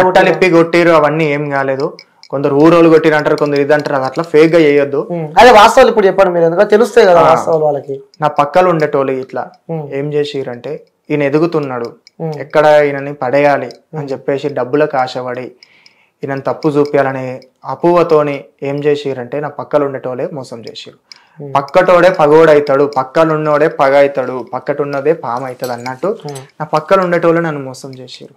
S2: బట్టలిప్పి కొట్టిరు, అవన్నీ ఏం కాలేదు. కొందరు ఊరోళ్ళు కొట్టిరు అంటారు, కొందరు ఇది అంటారు. అది అట్లా ఫేక్ గా చేయొద్దు.
S1: అదే వాస్తవాలు ఇప్పుడు చెప్పండి మీరు, ఎందుకంటే తెలుస్తాయి కదా వాస్తవాలు వాళ్ళకి.
S2: నా పక్కలు ఉండేటోళ్ళు ఇట్లా ఏం చేసిరంటే, ఈయన ఎదుగుతున్నాడు, ఎక్కడ ఈయనని పడేయాలి అని చెప్పేసి డబ్బులకు ఆశపడి ఈయనని తప్పు చూపించాలనే అపోహతోని ఏం చేసిరంటే నా పక్కలు ఉండేటోళ్ళే మోసం చేసిరు. పక్కటోడే పగోడవుతాడు, పక్కనున్నోడే పగ అవుతాడు, పక్కటున్నదే పాము అవుతుంది అన్నట్టు నా పక్కలు ఉండేటోళ్ళు నన్ను మోసం చేసిరు.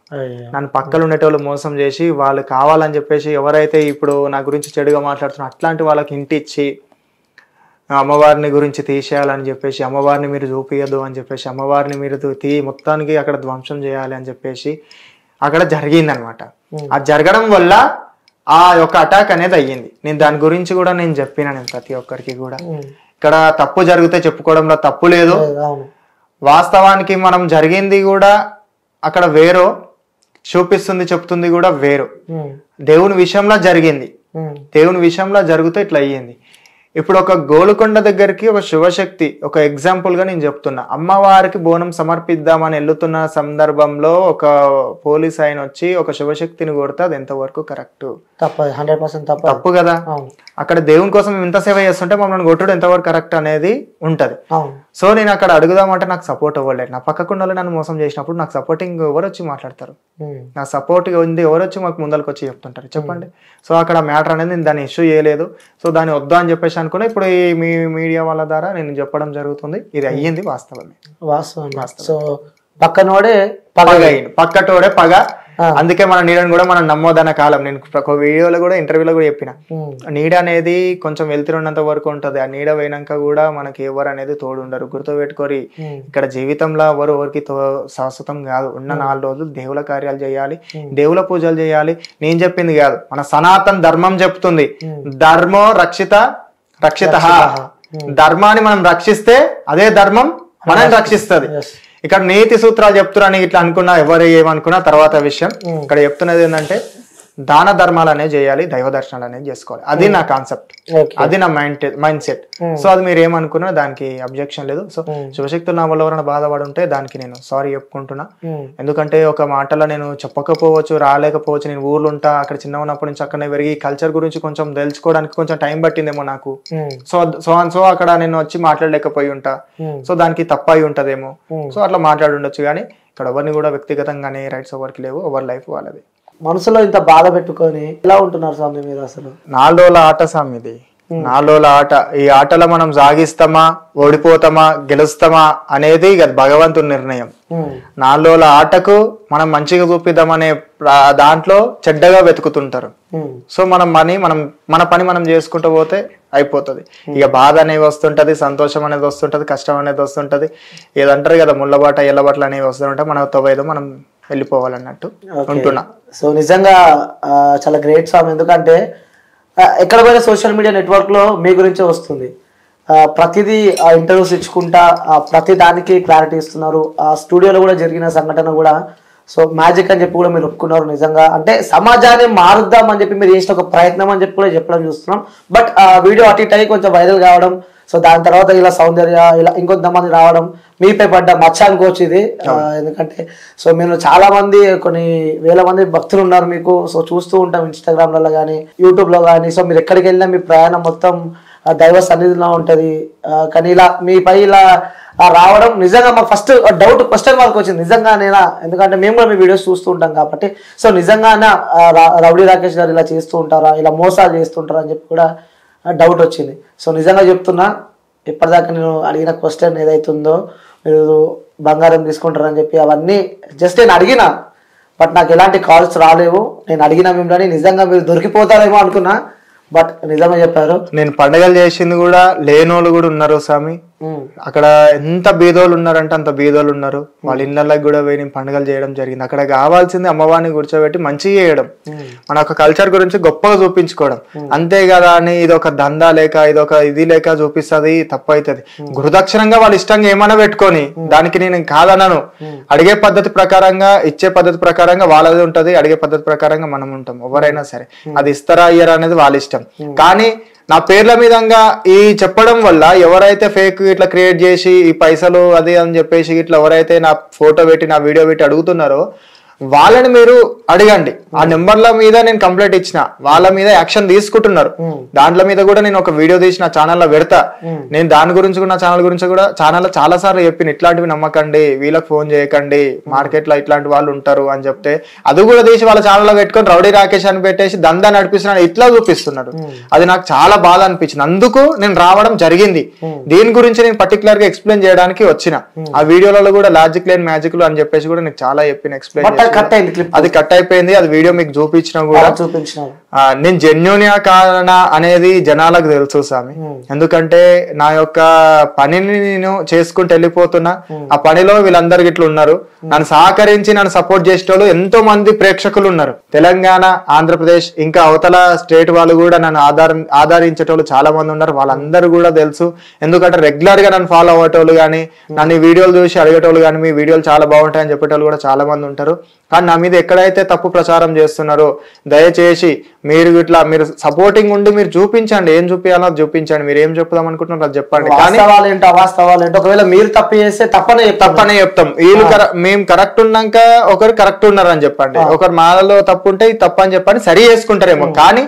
S2: నన్ను పక్కలు ఉండేటోళ్ళు మోసం చేసి వాళ్ళు కావాలని చెప్పేసి ఎవరైతే ఇప్పుడు నా గురించి చెడుగా మాట్లాడుతున్నారు అట్లాంటి వాళ్ళకి ఇంటి ఇచ్చి అమ్మవారిని గురించి తీసేయాలని చెప్పేసి, అమ్మవారిని మీరు చూపించద్దు అని చెప్పేసి, అమ్మవారిని మీరు మొత్తానికి అక్కడ ధ్వంసం చేయాలి అని చెప్పేసి అక్కడ జరిగిందనమాట. అది జరగడం వల్ల ఆ యొక్క అటాక్ అనేది అయ్యింది. నేను దాని గురించి కూడా నేను చెప్పినా, నేను ప్రతి ఒక్కరికి కూడా ఇక్కడ తప్పు జరిగితే చెప్పుకోవడంలో తప్పు లేదు. వాస్తవానికి మనం జరిగింది కూడా అక్కడ వేరో చూపిస్తుంది, చెప్తుంది కూడా వేరు. దేవుని విషయంలో జరిగింది, దేవుని విషయంలో జరిగితే ఇట్లా అయ్యింది. ఇప్పుడు ఒక గోలుకొండ దగ్గరికి ఒక శివశక్తి, ఒక ఎగ్జాంపుల్ గా నేను చెప్తున్నా, అమ్మవారికి బోనం సమర్పిద్దామని వెళ్తున్న సందర్భంలో ఒక పోలీస్ ఆయన వచ్చి ఒక శివశక్తిని కొడితే అది ఎంతవరకు కరెక్ట్?
S1: 100%
S2: తప్పు కదా. అక్కడ దేవుని కోసం ఇంత సేవ చేస్తుంటే మమ్మల్ని కొట్టడం ఎంతవరకు కరెక్ట్ అనేది ఉంటది. సో నేను అక్కడ అడుగుదామంటే నాకు సపోర్ట్ అవ్వలేదు. నా పక్కకుండా నన్ను మోసం చేసినప్పుడు నాకు సపోర్టింగ్ ఎవరు వచ్చి మాట్లాడతారు? నా సపోర్ట్ ఉంది ఎవరు వచ్చి మాకు ముందరకు వచ్చి చెప్తుంటారు చెప్పండి. సో అక్కడ మ్యాటర్ అనేది నేను దాన్ని ఇష్యూ చేయలేదు. సో దాన్ని వద్దా అని చెప్పేసి అనుకున్నా. ఇప్పుడు ఈ మీ మీడియా వాళ్ళ ద్వారా నేను చెప్పడం జరుగుతుంది. ఇది అయ్యింది వాస్తవమే.
S1: సో పక్కనోడే
S2: పక్కటోడే పగ. అందుకే మన నీడని కూడా మనం నమ్మోదన్న కాలం. నేను ఒక వీడియోలో కూడా ఇంటర్వ్యూలో కూడా చెప్పిన, నీడ అనేది కొంచెం వెళ్తున్నంత వరకు ఉంటది. ఆ నీడ పోయినాక కూడా మనకి ఎవరు అనేది తోడు ఉండరు. గుర్తుపెట్టుకోరి, ఇక్కడ జీవితంలో ఎవరికి శాశ్వతం కాదు. ఉన్న 4 రోజులు దేవుల కార్యాలు చేయాలి, దేవుల పూజలు చేయాలి. నేను చెప్పింది కాదు, మన సనాతన ధర్మం చెప్తుంది. ధర్మో రక్షిత రక్షిత. ధర్మాన్ని మనం రక్షిస్తే అదే ధర్మం మనం రక్షిస్తుంది. ఇక్కడ నీతి సూత్రాలు చెప్తున్నాను ఇట్లా అనుకున్నా, ఎవరు ఏమనుకున్నా తర్వాత విషయం. ఇక్కడ చెప్తున్నది ఏంటంటే దాన ధర్మాలు అనేది చేయాలి, దైవ దర్శనాలు అనేది చేసుకోవాలి. అది నా కాన్సెప్ట్, అది నా మైండ్ సెట్. సో అది మీరు ఏమనుకున్నా దానికి అబ్జెక్షన్ లేదు. సో శివశక్తులు నా వల్ల ఎవరైనా బాధపడి ఉంటే దానికి నేను సారీ చెప్పుకుంటున్నా. ఎందుకంటే ఒక మాటలో నేను చెప్పకపోవచ్చు, రాలేకపోవచ్చు. నేను ఊర్లో ఉంటా, అక్కడ చిన్న ఉన్నప్పటి నుంచి అక్కడనే పెరిగి కల్చర్ గురించి కొంచెం తెలుసుకోవడానికి కొంచెం టైం పట్టిందేమో నాకు. సో అక్కడ నేను వచ్చి మాట్లాడలేకపోయి ఉంటా. సో దానికి తప్పయి ఉంటదేమో. సో అట్లా మాట్లాడి ఉండొచ్చు. కానీ ఇక్కడ ఎవరిని కూడా వ్యక్తిగతంగానే రైట్స్ ఎవరికి లేవు, ఎవరి లైఫ్ వాళ్ళది.
S1: మనసులో ఇంత బాధ పెట్టుకొని ఎలా ఉంటున్నారు స్వామి మీరు? అసలు
S2: 4 రోజుల ఆట స్వామి ఇది, 4 రోజుల ఆట. ఈ ఆటలో మనం సాగిస్తామా, ఓడిపోతామా, గెలుస్తామా అనేది భగవంతుని నిర్ణయం. 4 రోజుల ఆటకు మనం మంచిగా చూపిద్దామనే దాంట్లో చెడ్డగా వెతుకుతుంటారు. సో మన పని మనం చేసుకుంటూ పోతే అయిపోతుంది. ఇక బాధ అనేది వస్తుంటది, సంతోషం అనేది వస్తుంటది, కష్టం అనేది వస్తుంటది. ఏదంటారు కదా ముళ్ళబాట ఎల్లబాటలు అనేవి వస్తుంటాయి. మన తవ్వేదో మనం వెళ్ళిపోవాలన్నట్టు ఉంటున్నా.
S1: సో నిజంగా చాలా గ్రేట్ స్వామి. ఎందుకంటే ఎక్కడ పోయినా సోషల్ మీడియా నెట్వర్క్ లో మీ గురించే వస్తుంది. ప్రతిదీ ఇంటర్వ్యూస్ ఇచ్చుకుంటా ప్రతి దానికి క్లారిటీ ఇస్తున్నారు. ఆ స్టూడియోలో కూడా జరిగిన సంఘటన కూడా సో మ్యాజిక్ అని చెప్పి కూడా మీరు ఒప్పుకున్నారు. నిజంగా అంటే సమాజాన్ని మారుద్దాం అని చెప్పి మీరు చేసిన ఒక ప్రయత్నం అని చెప్పి కూడా చెప్పడం చూస్తున్నాం. బట్ ఆ వీడియో అటు ఇటు అయ్యి కొంచెం వైరల్ కావడం, సో దాని తర్వాత ఇలా సౌందర్య ఇలా ఇంకొంతమంది రావడం మీపై పడ్డ మచ్చ అనుకోవచ్చు ఇది. ఎందుకంటే సో మీరు చాలా మంది, కొన్ని వేల మంది భక్తులు ఉన్నారు మీకు. సో చూస్తూ ఉంటాం ఇన్స్టాగ్రామ్లలో కానీ యూట్యూబ్లో కానీ. సో మీరు ఎక్కడికి వెళ్ళినా మీ ప్రయాణం మొత్తం దైవ సన్నిధిలో ఉంటుంది. కానీ ఇలా మీపై ఇలా రావడం నిజంగా మాకు ఫస్ట్ డౌట్ క్వశ్చన్ మార్క్ వచ్చింది, నిజంగానేనా? ఎందుకంటే మేము కూడా మీ వీడియోస్ చూస్తూ ఉంటాం కాబట్టి. సో నిజంగానే రౌడీ రాకేష్ గారు ఇలా చేస్తూ ఉంటారా, ఇలా మోసాలు చేస్తుంటారా అని చెప్పి కూడా డౌట్ వచ్చింది. సో నిజంగా చెప్తున్నా, ఇప్పటిదాకా నేను అడిగిన క్వశ్చన్ ఏదైతుందో మీరు బంగారం తీసుకుంటారని చెప్పి అవన్నీ జస్ట్ నేను అడిగిన, బట్ నాకు ఎలాంటి కాల్స్ రాలేవు. నేను అడిగిన మిమ్మల్ని నిజంగా మీరు దొరికిపోతారేమో అనుకున్నా, బట్ నిజమే చెప్పారు.
S2: నేను పండుగలు చేసింది కూడా లేనోళ్ళు కూడా ఉన్నారు స్వామి. అక్కడ ఎంత బీదోళ్ళు ఉన్నారంటే అంత బీదోళ్ళు ఉన్నారు. వాళ్ళ ఇళ్ళకి కూడా పోయి నేను పండుగలు చేయడం జరిగింది. అక్కడ కావాల్సింది అమ్మవారిని కూర్చోబెట్టి మంచిగా చేయడం, మన ఒక కల్చర్ గురించి గొప్పగా చూపించుకోవడం. అంతే కదా అని ఇది ఒక దందా లేక ఇదొక ఇది లేక చూపిస్తుంది, తప్పు అవుతుంది. గురుదక్షిణంగా వాళ్ళు ఇష్టంగా ఏమైనా పెట్టుకొని, దానికి నేను కాదనను. అడిగే పద్ధతి ప్రకారంగా, ఇచ్చే పద్ధతి ప్రకారంగా వాళ్ళది ఉంటది, అడిగే పద్ధతి ప్రకారంగా మనం ఉంటాం. ఎవరైనా సరే అది ఇస్తారా ఇయ్యరా అనేది వాళ్ళ ఇష్టం. కానీ నా పేర్ల మీదంగా ఈ చెప్పడం వల్ల ఎవరైతే ఫేక్ ఇట్లా క్రియేట్ చేసి ఈ పైసలు అది అని చెప్పేసి ఇట్లా ఎవరైతే నా ఫోటో పెట్టి నా వీడియో పెట్టి అడుగుతున్నారో వాళ్ళని మీరు అడగండి. ఆ నెంబర్ల మీద నేను కంప్లైంట్ ఇచ్చిన, వాళ్ళ మీద యాక్షన్ తీసుకుంటున్నారు. దాంట్లో మీద కూడా నేను ఒక వీడియో తీసి నా ఛానల్లో పెడతా. నేను దాని గురించి కూడా, నా ఛానల్ గురించి కూడా ఛానల్లో చాలా సార్లు చెప్పిన, ఇట్లాంటివి నమ్మకండి, వీళ్ళకి ఫోన్ చేయకండి, మార్కెట్ లో ఇట్లాంటి వాళ్ళు ఉంటారు అని చెప్తే అది కూడా తీసి వాళ్ళ ఛానల్లో పెట్టుకొని రౌడీ రాకేష్ అని పెట్టేసి దందా నడిపిస్తున్నాడు, ఇట్లా చూపిస్తున్నాడు. అది నాకు చాలా బాధ అనిపించింది. అందుకు నేను రావడం జరిగింది. దీని గురించి నేను పర్టికులర్ గా ఎక్స్ప్లెయిన్ చేయడానికి వచ్చిన. ఆ వీడియోలలో కూడా లాజిక్ లేని మ్యాజిక్లు అని చెప్పేసి కూడా నీకు చాలా చెప్పిన, ఎక్స్ప్లెయిన్ అది కట్ అయిపోయింది. అది వీడియో మీకు చూపించినా కూడా నేను జెన్యూనియా కానా అనేది జనాలకు తెలుసు స్వామి. ఎందుకంటే నా యొక్క పనిని నేను చేసుకుంటూ వెళ్ళిపోతున్నా. ఆ పనిలో వీళ్ళందరికి ఇట్లా ఉన్నారు, నన్ను సహకరించి నన్ను సపోర్ట్ చేసేటోళ్ళు ఎంతో మంది ప్రేక్షకులు ఉన్నారు. తెలంగాణ, ఆంధ్రప్రదేశ్, ఇంకా అవతల స్టేట్ వాళ్ళు కూడా నన్ను ఆదరించేటోళ్ళు చాలా మంది ఉన్నారు. వాళ్ళందరూ కూడా తెలుసు. ఎందుకంటే రెగ్యులర్ గా నన్ను ఫాలో అయ్యేటోళ్ళు కానీ, నన్ను ఈ వీడియోలు చూసి అడిగేటోళ్ళు కానీ, మీ వీడియోలు చాలా బాగుంటాయని చెప్పేటోళ్ళు కూడా చాలా మంది ఉంటారు. కానీ నా మీద ఎక్కడైతే తప్పు ప్రచారం చేస్తున్నారో దయచేసి మీరు ఇట్లా మీరు సపోర్టింగ్ ఉండి మీరు చూపించండి. ఏం చూపించాలో అది చూపించండి. మీరు ఏం చెప్దాం అనుకుంటున్నారు అది చెప్పండి. కానీ
S1: ఒకవేళ మీరు తప్పు చేస్తే తప్పనే
S2: చెప్తాం. వీళ్ళు మేము కరెక్ట్ ఉన్నాక ఒకరు కరెక్ట్ ఉన్నారని చెప్పండి, ఒకరు మాలో తప్పు ఉంటే ఇది తప్పు అని చెప్పండి, సరి చేసుకుంటారేమో. కానీ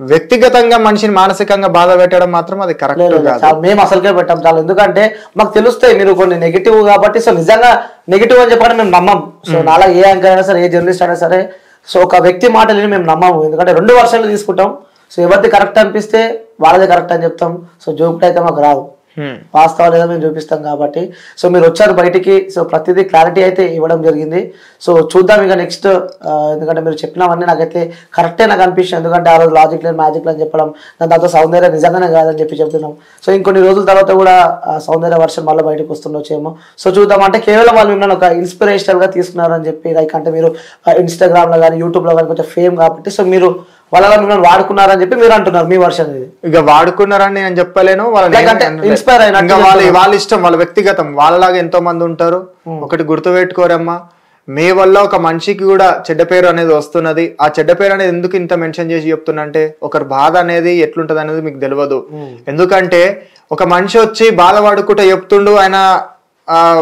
S2: వ్యక్తిగతంగా మనిషిని మానసికంగా బాధ పెట్టడం మాత్రం అది కరెక్ట్ కాదు.
S1: మేము అసలుకే పెట్టాం చాలా. ఎందుకంటే మాకు తెలుస్తాయి మీరు కొన్ని నెగిటివ్ కాబట్టి. సో నిజంగా నెగిటివ్ అని చెప్పడం మేము నమ్మం. సో నాలా ఏ యాంకర్ అయినా సరే, ఏ జర్నలిస్ట్ అయినా సరే, సో ఒక వ్యక్తి మాటలని మేము నమ్మము. ఎందుకంటే 2 వర్షన్లు తీసుకుంటాం. సో ఎవరిది కరెక్ట్ అనిపిస్తే వాళ్ళదే కరెక్ట్ అని చెప్తాం. సో జోక్ట్ అయితే మాకు రాదు, వాస్తవాలు ఏదో మేము చూపిస్తాం కాబట్టి. సో మీరు వచ్చారు బయటికి, సో ప్రతిదీ క్లారిటీ అయితే ఇవ్వడం జరిగింది. సో చూద్దాం ఇక నెక్స్ట్. ఎందుకంటే మీరు చెప్పినవన్నీ నాకైతే కరెక్టే నాకు అనిపిస్తుంది. ఎందుకంటే ఆ రోజు లాజిక్ లేని మ్యాజిక్ అని చెప్పడం, దాంతో సౌందర్య నిజంగానే కాదని చెప్తున్నాం. సో ఇంకొన్ని రోజుల తర్వాత కూడా సౌందర్య వర్షన్ మళ్ళీ బయటకు వస్తుండొచ్చేమో. సో చూద్దాం. అంటే కేవలం వాళ్ళు మిమ్మల్ని ఒక ఇన్స్పిరేషనల్ గా తీసుకున్నారని చెప్పి, లైక్ అంటే మీరు ఇన్స్టాగ్రామ్ లో కానీ, యూట్యూబ్ లో కానీ కొంచెం ఫేమ్ కాబట్టి, సో మీరు వాళ్ళ మిమ్మల్ని వాడుకున్నారని చెప్పి మీరు అంటున్నారు. మీ వర్షన్ ఇది
S2: ఇక వాడుకున్నారని నేను చెప్పలేను.
S1: ఇన్స్పైర్ అయిన
S2: వాళ్ళ ఇష్టం, వాళ్ళ వ్యక్తిగతం. వాళ్ళలాగా ఎంతో మంది ఉంటారు. ఒకటి గుర్తుపెట్టుకోరమ్మా, మీ వల్ల ఒక మనిషికి కూడా చెడ్డ పేరు అనేది వస్తున్నది. ఆ చెడ్డ పేరు అనేది ఎందుకు ఇంత మెన్షన్ చేసి చెప్తున్నా అంటే, ఒకరి బాధ అనేది ఎట్లుంటది అనేది మీకు తెలియదు. ఎందుకంటే ఒక మనిషి వచ్చి బాధపడుకుంటూ చెప్తుండు, ఆయన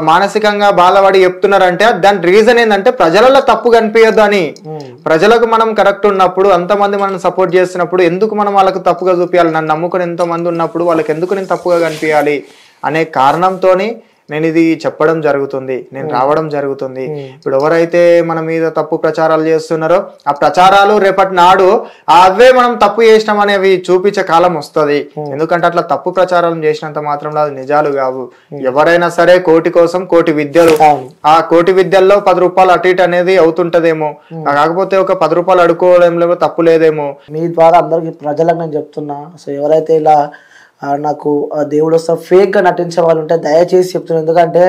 S2: మానసికంగా బాధపడి చెప్తున్నారంటే దాని రీజన్ ఏంటంటే ప్రజలలో తప్పు కనిపించదు అని. ప్రజలకు మనం కరెక్ట్ ఉన్నప్పుడు, అంతమంది మనం సపోర్ట్ చేస్తున్నప్పుడు ఎందుకు మనం వాళ్ళకు తప్పుగా చూపించాలి? నన్ను నమ్ముకుని ఎంతో మంది ఉన్నప్పుడు వాళ్ళకి ఎందుకు నేను తప్పుగా కనిపించాలి అనే కారణంతోని నేను ఇది చెప్పడం జరుగుతుంది, నేను రావడం జరుగుతుంది. ఇప్పుడు ఎవరైతే మన మీద తప్పు ప్రచారాలు చేస్తున్నారో ఆ ప్రచారాలు రేపటి నాడు అవే మనం తప్పు చేసినాం అనేవి చూపించే కాలం వస్తుంది. ఎందుకంటే అట్లా తప్పు ప్రచారం చేసినంత మాత్రంలో అది నిజాలు కావు. ఎవరైనా సరే కోటి కోసం కోటి విద్యలు, ఆ కోటి విద్యల్లో 10 రూపాయలు అటు ఇటు అనేది అవుతుంటదేమో, కాకపోతే ఒక 10 రూపాయలు అడుకోవడంలో తప్పు లేదేమో.
S1: మీ ద్వారా అందరికి ప్రజలకు నేను చెప్తున్నా, సో ఎవరైతే ఇలా నాకు దేవుడు వస్తా ఫేక్ గా నటించే వాళ్ళు ఉంటే దయచేసి చెప్తున్నాను. ఎందుకంటే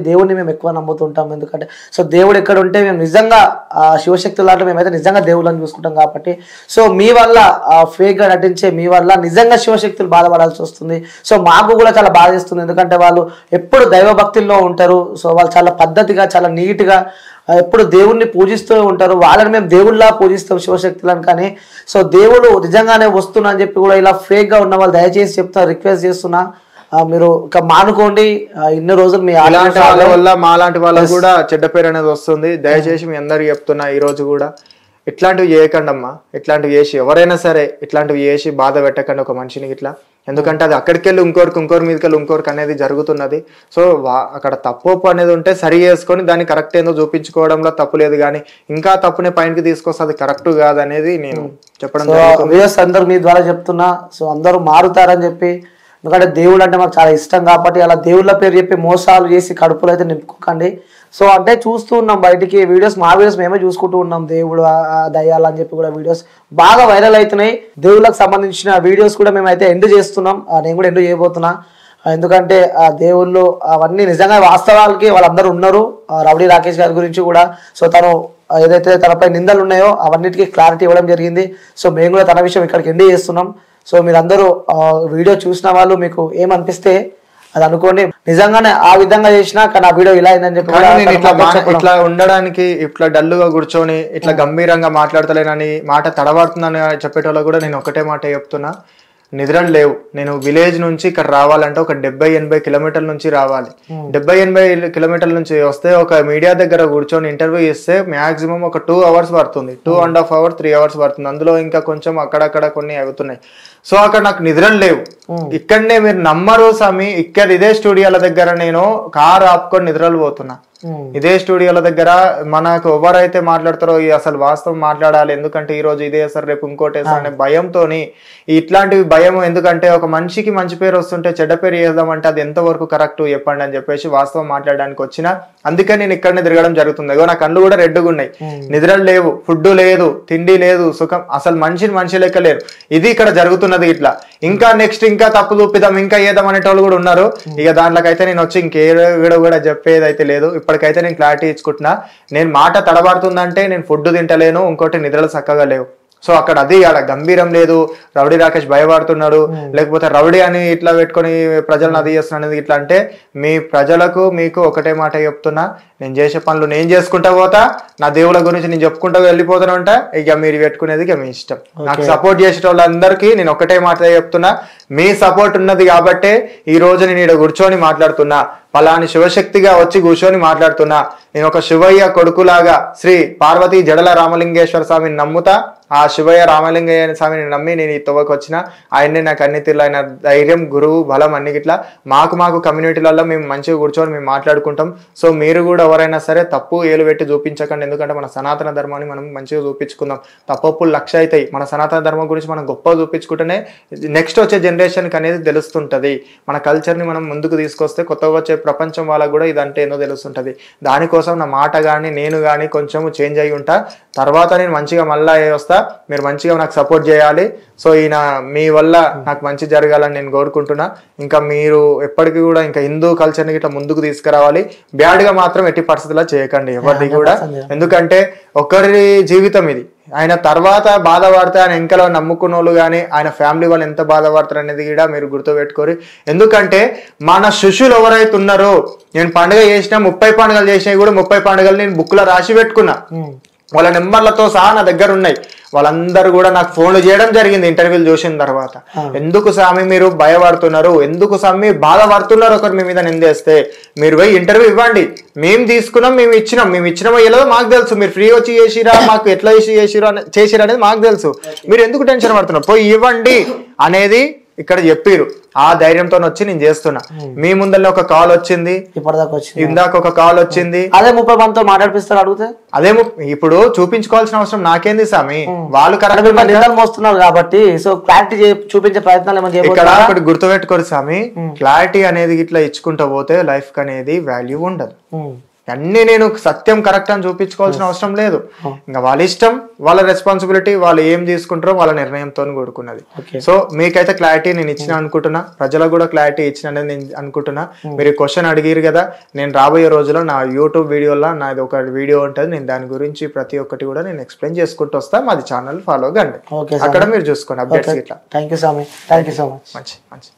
S1: దేవుడిని మేము ఎక్కువ నమ్ముతుంటాం. ఎందుకంటే సో దేవుడు ఎక్కడ ఉంటే మేము నిజంగా శివశక్తి లాంటి మేమైతే నిజంగా దేవుళ్ళని చూసుకుంటాం కాబట్టి. సో మీ వల్ల ఫేక్ గా నటించే మీ వల్ల నిజంగా శివశక్తులు బాధపడాల్సి వస్తుంది. సో మాకు కూడా చాలా బాధేస్తుంది. ఎందుకంటే వాళ్ళు ఎప్పుడు దైవ భక్తుల్లో ఉంటారు. సో వాళ్ళు చాలా పద్ధతిగా, చాలా నీట్గా ఎప్పుడు దేవుణ్ణి పూజిస్తూ ఉంటారు. వాళ్ళని మేము దేవుళ్ళ పూజిస్తాం, శివశక్తులను. కానీ సో దేవుడు నిజంగానే వస్తున్నా అని చెప్పి కూడా ఇలా ఫేక్ గా ఉన్న వాళ్ళు దయచేసి చెప్తా, రిక్వెస్ట్ చేస్తున్నా, మీరు ఇక మానుకోండి. ఇన్ని రోజులు మీ
S2: అలాంటి వాళ్ళ వల్ల మాలాంటి వాళ్ళకు కూడా చెడ్డ పేరు అనేది వస్తుంది. దయచేసి మీ అందరికి చెప్తున్నా, ఈ రోజు కూడా ఇట్లాంటివి చేయకండి అమ్మా, ఇట్లాంటివి చేసి ఎవరైనా సరే ఇట్లాంటివి చేసి బాధ పెట్టకండి ఒక మనిషిని ఇట్లా. ఎందుకంటే అది అక్కడికి వెళ్ళి ఇంకోరి మీదకి వెళ్ళి ఇంకోరికి అనేది జరుగుతున్నది. సో అక్కడ తప్పు అనేది ఉంటే సరి చేసుకొని దాన్ని కరెక్ట్ ఏందో చూపించుకోవడంలో తప్పు లేదు, కానీ ఇంకా తప్పునే పైనకి తీసుకొస్తే అది కరెక్ట్ కాదు అనేది నేను చెప్పడం జరుగుతుంది.
S1: అందరు మీ ద్వారా చెప్తున్నా, సో అందరూ మారుతారని చెప్పి, ఎందుకంటే దేవుడు అంటే మాకు చాలా ఇష్టం కాబట్టి అలా దేవుళ్ళ పేరు చెప్పి మోసాలు చేసి కడుపులో అయితే నింపుకోకండి. సో అంటే చూస్తూ ఉన్నాం బయటికి వీడియోస్, మా వీడియోస్ మేమే చూసుకుంటూ ఉన్నాం, దేవుడు దయ్యాలు అని చెప్పి కూడా వీడియోస్ బాగా వైరల్ అవుతున్నాయి. దేవుళ్ళకి సంబంధించిన వీడియోస్ కూడా మేమైతే ఎండ్ చేస్తున్నాం, నేను కూడా ఎండ్ చేయబోతున్నా. ఎందుకంటే ఆ దేవుళ్ళు అవన్నీ నిజంగా వాస్తవాలకి వాళ్ళందరూ ఉన్నారు. రౌడీ రాకేష్ గారి గురించి కూడా, సో తను ఏదైతే తనపై నిందలు ఉన్నాయో అవన్నిటికీ క్లారిటీ ఇవ్వడం జరిగింది. సో మేము కూడా తన విషయం ఇక్కడికి ఎండ్ చేస్తున్నాం. సో మీరందరూ వీడియో చూసిన వాళ్ళు మీకు ఏమనిపిస్తే అది అనుకోండి, నిజంగానే ఆ విధంగా చేసినా కానీ ఆ వీడియో ఇలా అయిందని చెప్పి
S2: ఇట్లా ఉండడానికి ఇట్లా డల్లుగా కూర్చొని ఇట్లా గంభీరంగా మాట్లాడతలేనని మాట తడబడుతుందని చెప్పేటోళ్ళు కూడా నేను ఒకటే మాట చెప్తున్నా, నిద్రలు లేవు. నేను విలేజ్ నుంచి ఇక్కడ రావాలంటే ఒక 70-80 కిలోమీటర్ల నుంచి రావాలి. 70-80 కిలోమీటర్ల నుంచి వస్తే ఒక మీడియా దగ్గర కూర్చొని ఇంటర్వ్యూ ఇస్తే మాక్సిమం ఒక 2 hours పడుతుంది, 2.5 hours 3 hours పడుతుంది. అందులో ఇంకా కొంచెం అక్కడక్కడ కొన్ని అవుతున్నాయి. సో అక్కడ నాకు నిద్రలు లేవు. ఇక్కడనే మీరు నమ్మరు స్వామి, ఇక్కడ ఇదే స్టూడియోల దగ్గర నేను కారు ఆపుకొని నిద్రలు పోతున్నా. ఇదే స్టూడియోల దగ్గర మనకు ఎవరైతే మాట్లాడతారో అసలు వాస్తవం మాట్లాడాలి, ఎందుకంటే ఈ రోజు ఇదే సార్ రేపు ఇంకోటి వేస్తారు అనే భయంతోని, ఇట్లాంటివి భయం. ఎందుకంటే ఒక మనిషికి మంచి పేరు వస్తుంటే చెడ్డ పేరు చేద్దామంటే అది ఎంతవరకు కరెక్ట్ చెప్పండి అని చెప్పేసి వాస్తవం మాట్లాడడానికి వచ్చిన. అందుకే నేను ఇక్కడనే తిరగడం జరుగుతుంది. నా కళ్ళు కూడా రెడ్డుగా ఉన్నాయి, నిద్రలు లేవు, ఫుడ్ లేదు, తిండి లేదు, సుఖం అసలు మనిషి లెక్క లేరు. ఇది ఇక్కడ జరుగుతున్నది. ఇట్లా ఇంకా నెక్స్ట్ ఇంకా తప్పు చూపిద్దాం ఇంకా ఏదాం అనేటోళ్ళు కూడా ఉన్నారు. ఇక దాంట్లోకైతే నేను వచ్చి ఇంకేదో కూడా చెప్పేది అయితే లేదు. ఇప్పటికైతే నేను క్లారిటీ ఇచ్చుకుంటున్నా, నేను మాట తడబడుతుందంటే నేను ఫుడ్ తింటలేను, ఇంకోటి నిద్రలు చక్కగా లేవు. సో అక్కడ అది ఆడ గంభీరం లేదు, రౌడీ రాకేష్ భయపడుతున్నాడు, లేకపోతే రౌడీ అని ఇట్లా పెట్టుకొని ప్రజలను అది చేస్తున్నా అనేది ఇట్లా అంటే, మీ ప్రజలకు మీకు ఒకటే మాట చెప్తున్నా, నేను చేసే పనులు నేను చేసుకుంటా పోతా, నా దేవుళ్ళ గురించి నేను చెప్పుకుంటా వెళ్ళిపోతూనే ఉంటా. ఇక మీరు పెట్టుకునేది ఇక మీ ఇష్టం. నాకు సపోర్ట్ చేసే వాళ్ళందరికీ నేను ఒకటే మాట చెప్తున్నా, మీ సపోర్ట్ ఉన్నది కాబట్టే ఈ రోజు నేను ఇక్కడ కూర్చొని మాట్లాడుతున్నా, పలాని శివశక్తిగా వచ్చి కూర్చొని మాట్లాడుతున్నా. నేను ఒక శివయ్య కొడుకులాగా శ్రీ పార్వతీ జడల రామలింగేశ్వర స్వామిని నమ్ముతా. ఆ శివయ్య రామలింగయ్య స్వామిని నమ్మి నేను ఈ తవ్వకు వచ్చిన. ఆయన్ని నాకు అన్ని తీర్లు, ఆయన ధైర్యం, గురువు, బలం అన్ని గిట్లా మాకు కమ్యూనిటీలలో మేము మంచిగా కూర్చొని మేము మాట్లాడుకుంటాం. సో మీరు కూడా ఎవరైనా సరే తప్పు ఏలు పెట్టి చూపించకండి, ఎందుకంటే మన సనాతన ధర్మాన్ని మనం మంచిగా చూపించుకుందాం. తప్పులు లక్ష అవుతాయి, మన సనాతన ధర్మం గురించి మనం గొప్పగా చూపించుకుంటేనే నెక్స్ట్ వచ్చే జనరేషన్కి అనేది తెలుస్తుంటది. మన కల్చర్ని మనం ముందుకు తీసుకొస్తే కొత్తగా వచ్చే ప్రపంచం వాళ్ళకు కూడా ఇదంటే ఏందో తెలుస్తుంటది. దానికోసం నా మాట కానీ నేను కానీ కొంచెం చేంజ్ అయ్యి ఉంటా. తర్వాత నేను మంచిగా మళ్ళా వస్తా, మీరు మంచిగా నాకు సపోర్ట్ చేయాలి. సో ఈయన మీ వల్ల నాకు మంచి జరగాలని నేను కోరుకుంటున్నా. ఇంకా మీరు ఎప్పటికీ కూడా ఇంకా హిందూ కల్చర్ని ఇట్లా ముందుకు తీసుకురావాలి. బ్యాడ్ గా మాత్రం ఎట్టి పరిస్థితుల్లో చేయకండి ఎవరిది కూడా, ఎందుకంటే ఒకరి జీవితం ఇది. ఆయన తర్వాత బాధపడితే ఆయన ఇంకలో నమ్ముకున్న వాళ్ళు కానీ ఆయన ఫ్యామిలీ వాళ్ళు ఎంత బాధపడతారు అనేది కూడా మీరు గుర్తుపెట్టుకోరు. ఎందుకంటే మన శిష్యులు ఎవరైతే ఉన్నారో, నేను పండుగ చేసినా 30 పండుగలు చేసినా కూడా 30 పండుగలు నేను బుక్లో రాసి పెట్టుకున్నా, వాళ్ళ నెంబర్లతో సహా నా దగ్గర ఉన్నాయి. వాళ్ళందరూ కూడా నాకు ఫోన్లు చేయడం జరిగింది ఇంటర్వ్యూలు చూసిన తర్వాత. ఎందుకు స్వామి మీరు భయపడుతున్నారు, ఎందుకు స్వామి బాధపడుతున్నారు, ఒకరు మీ మీద నిందేస్తే మీరు పోయి ఇంటర్వ్యూ ఇవ్వండి, మేము తీసుకున్నాం, మేము ఇచ్చినామో ఏదో మాకు తెలుసు. మీరు ఫ్రీ వచ్చి చేసిరా, మాకు ఎట్లా చేసిరా అనేది మాకు తెలుసు. మీరు ఎందుకు టెన్షన్ పడుతున్నారు, పోయి ఇవ్వండి అనేది ఇక్కడ చెప్పిరు. ఆ ధైర్యంతో వచ్చి నేను చేస్తున్నా. మీ ముందర ఒక కాల్ వచ్చింది, ఇందాక ఒక కాల్ వచ్చింది,
S1: అదే 30 మందితో మాట్లాడిపిస్తారు అడిగితే.
S2: అదే ఇప్పుడు చూపించుకోవాల్సిన అవసరం నాకేంది స్వామి, వాళ్ళు కరెక్ట్
S1: మోస్తున్నారు కాబట్టి. సో క్లారిటీ చూపించే ప్రయత్నాలు
S2: ఇక్కడ ఒకటి గుర్తుపెట్టుకోరు స్వామి, క్లారిటీ అనేది ఇట్లా ఇచ్చుకుంటూ పోతే లైఫ్ అనేది వాల్యూ ఉండదు. అన్ని నేను సత్యం కరెక్ట్ అని చూపించుకోవాల్సిన అవసరం లేదు. ఇంకా వాళ్ళ ఇష్టం, వాళ్ళ రెస్పాన్సిబిలిటీ, వాళ్ళు ఏం తీసుకుంటారో వాళ్ళ నిర్ణయంతో కూడుకున్నది. సో మీకైతే క్లారిటీ నేను ఇచ్చిన అనుకుంటున్నా, ప్రజలకు కూడా క్లారిటీ ఇచ్చిన అనేది నేను అనుకుంటున్నా. మీరు క్వశ్చన్ అడిగిరు కదా, నేను రాబోయే రోజుల్లో నా యూట్యూబ్ వీడియోలో నాది ఒక వీడియో ఉంటుంది, నేను దాని గురించి ప్రతి ఒక్కటి కూడా నేను ఎక్స్ప్లెయిన్ చేసుకుంటూ వస్తా. మాది ఛానల్ ఫాలో కండి, అక్కడ మీరు చూసుకోండి అప్డేట్స్ ఇట్లా.
S1: Thank you so much.
S2: మంచి.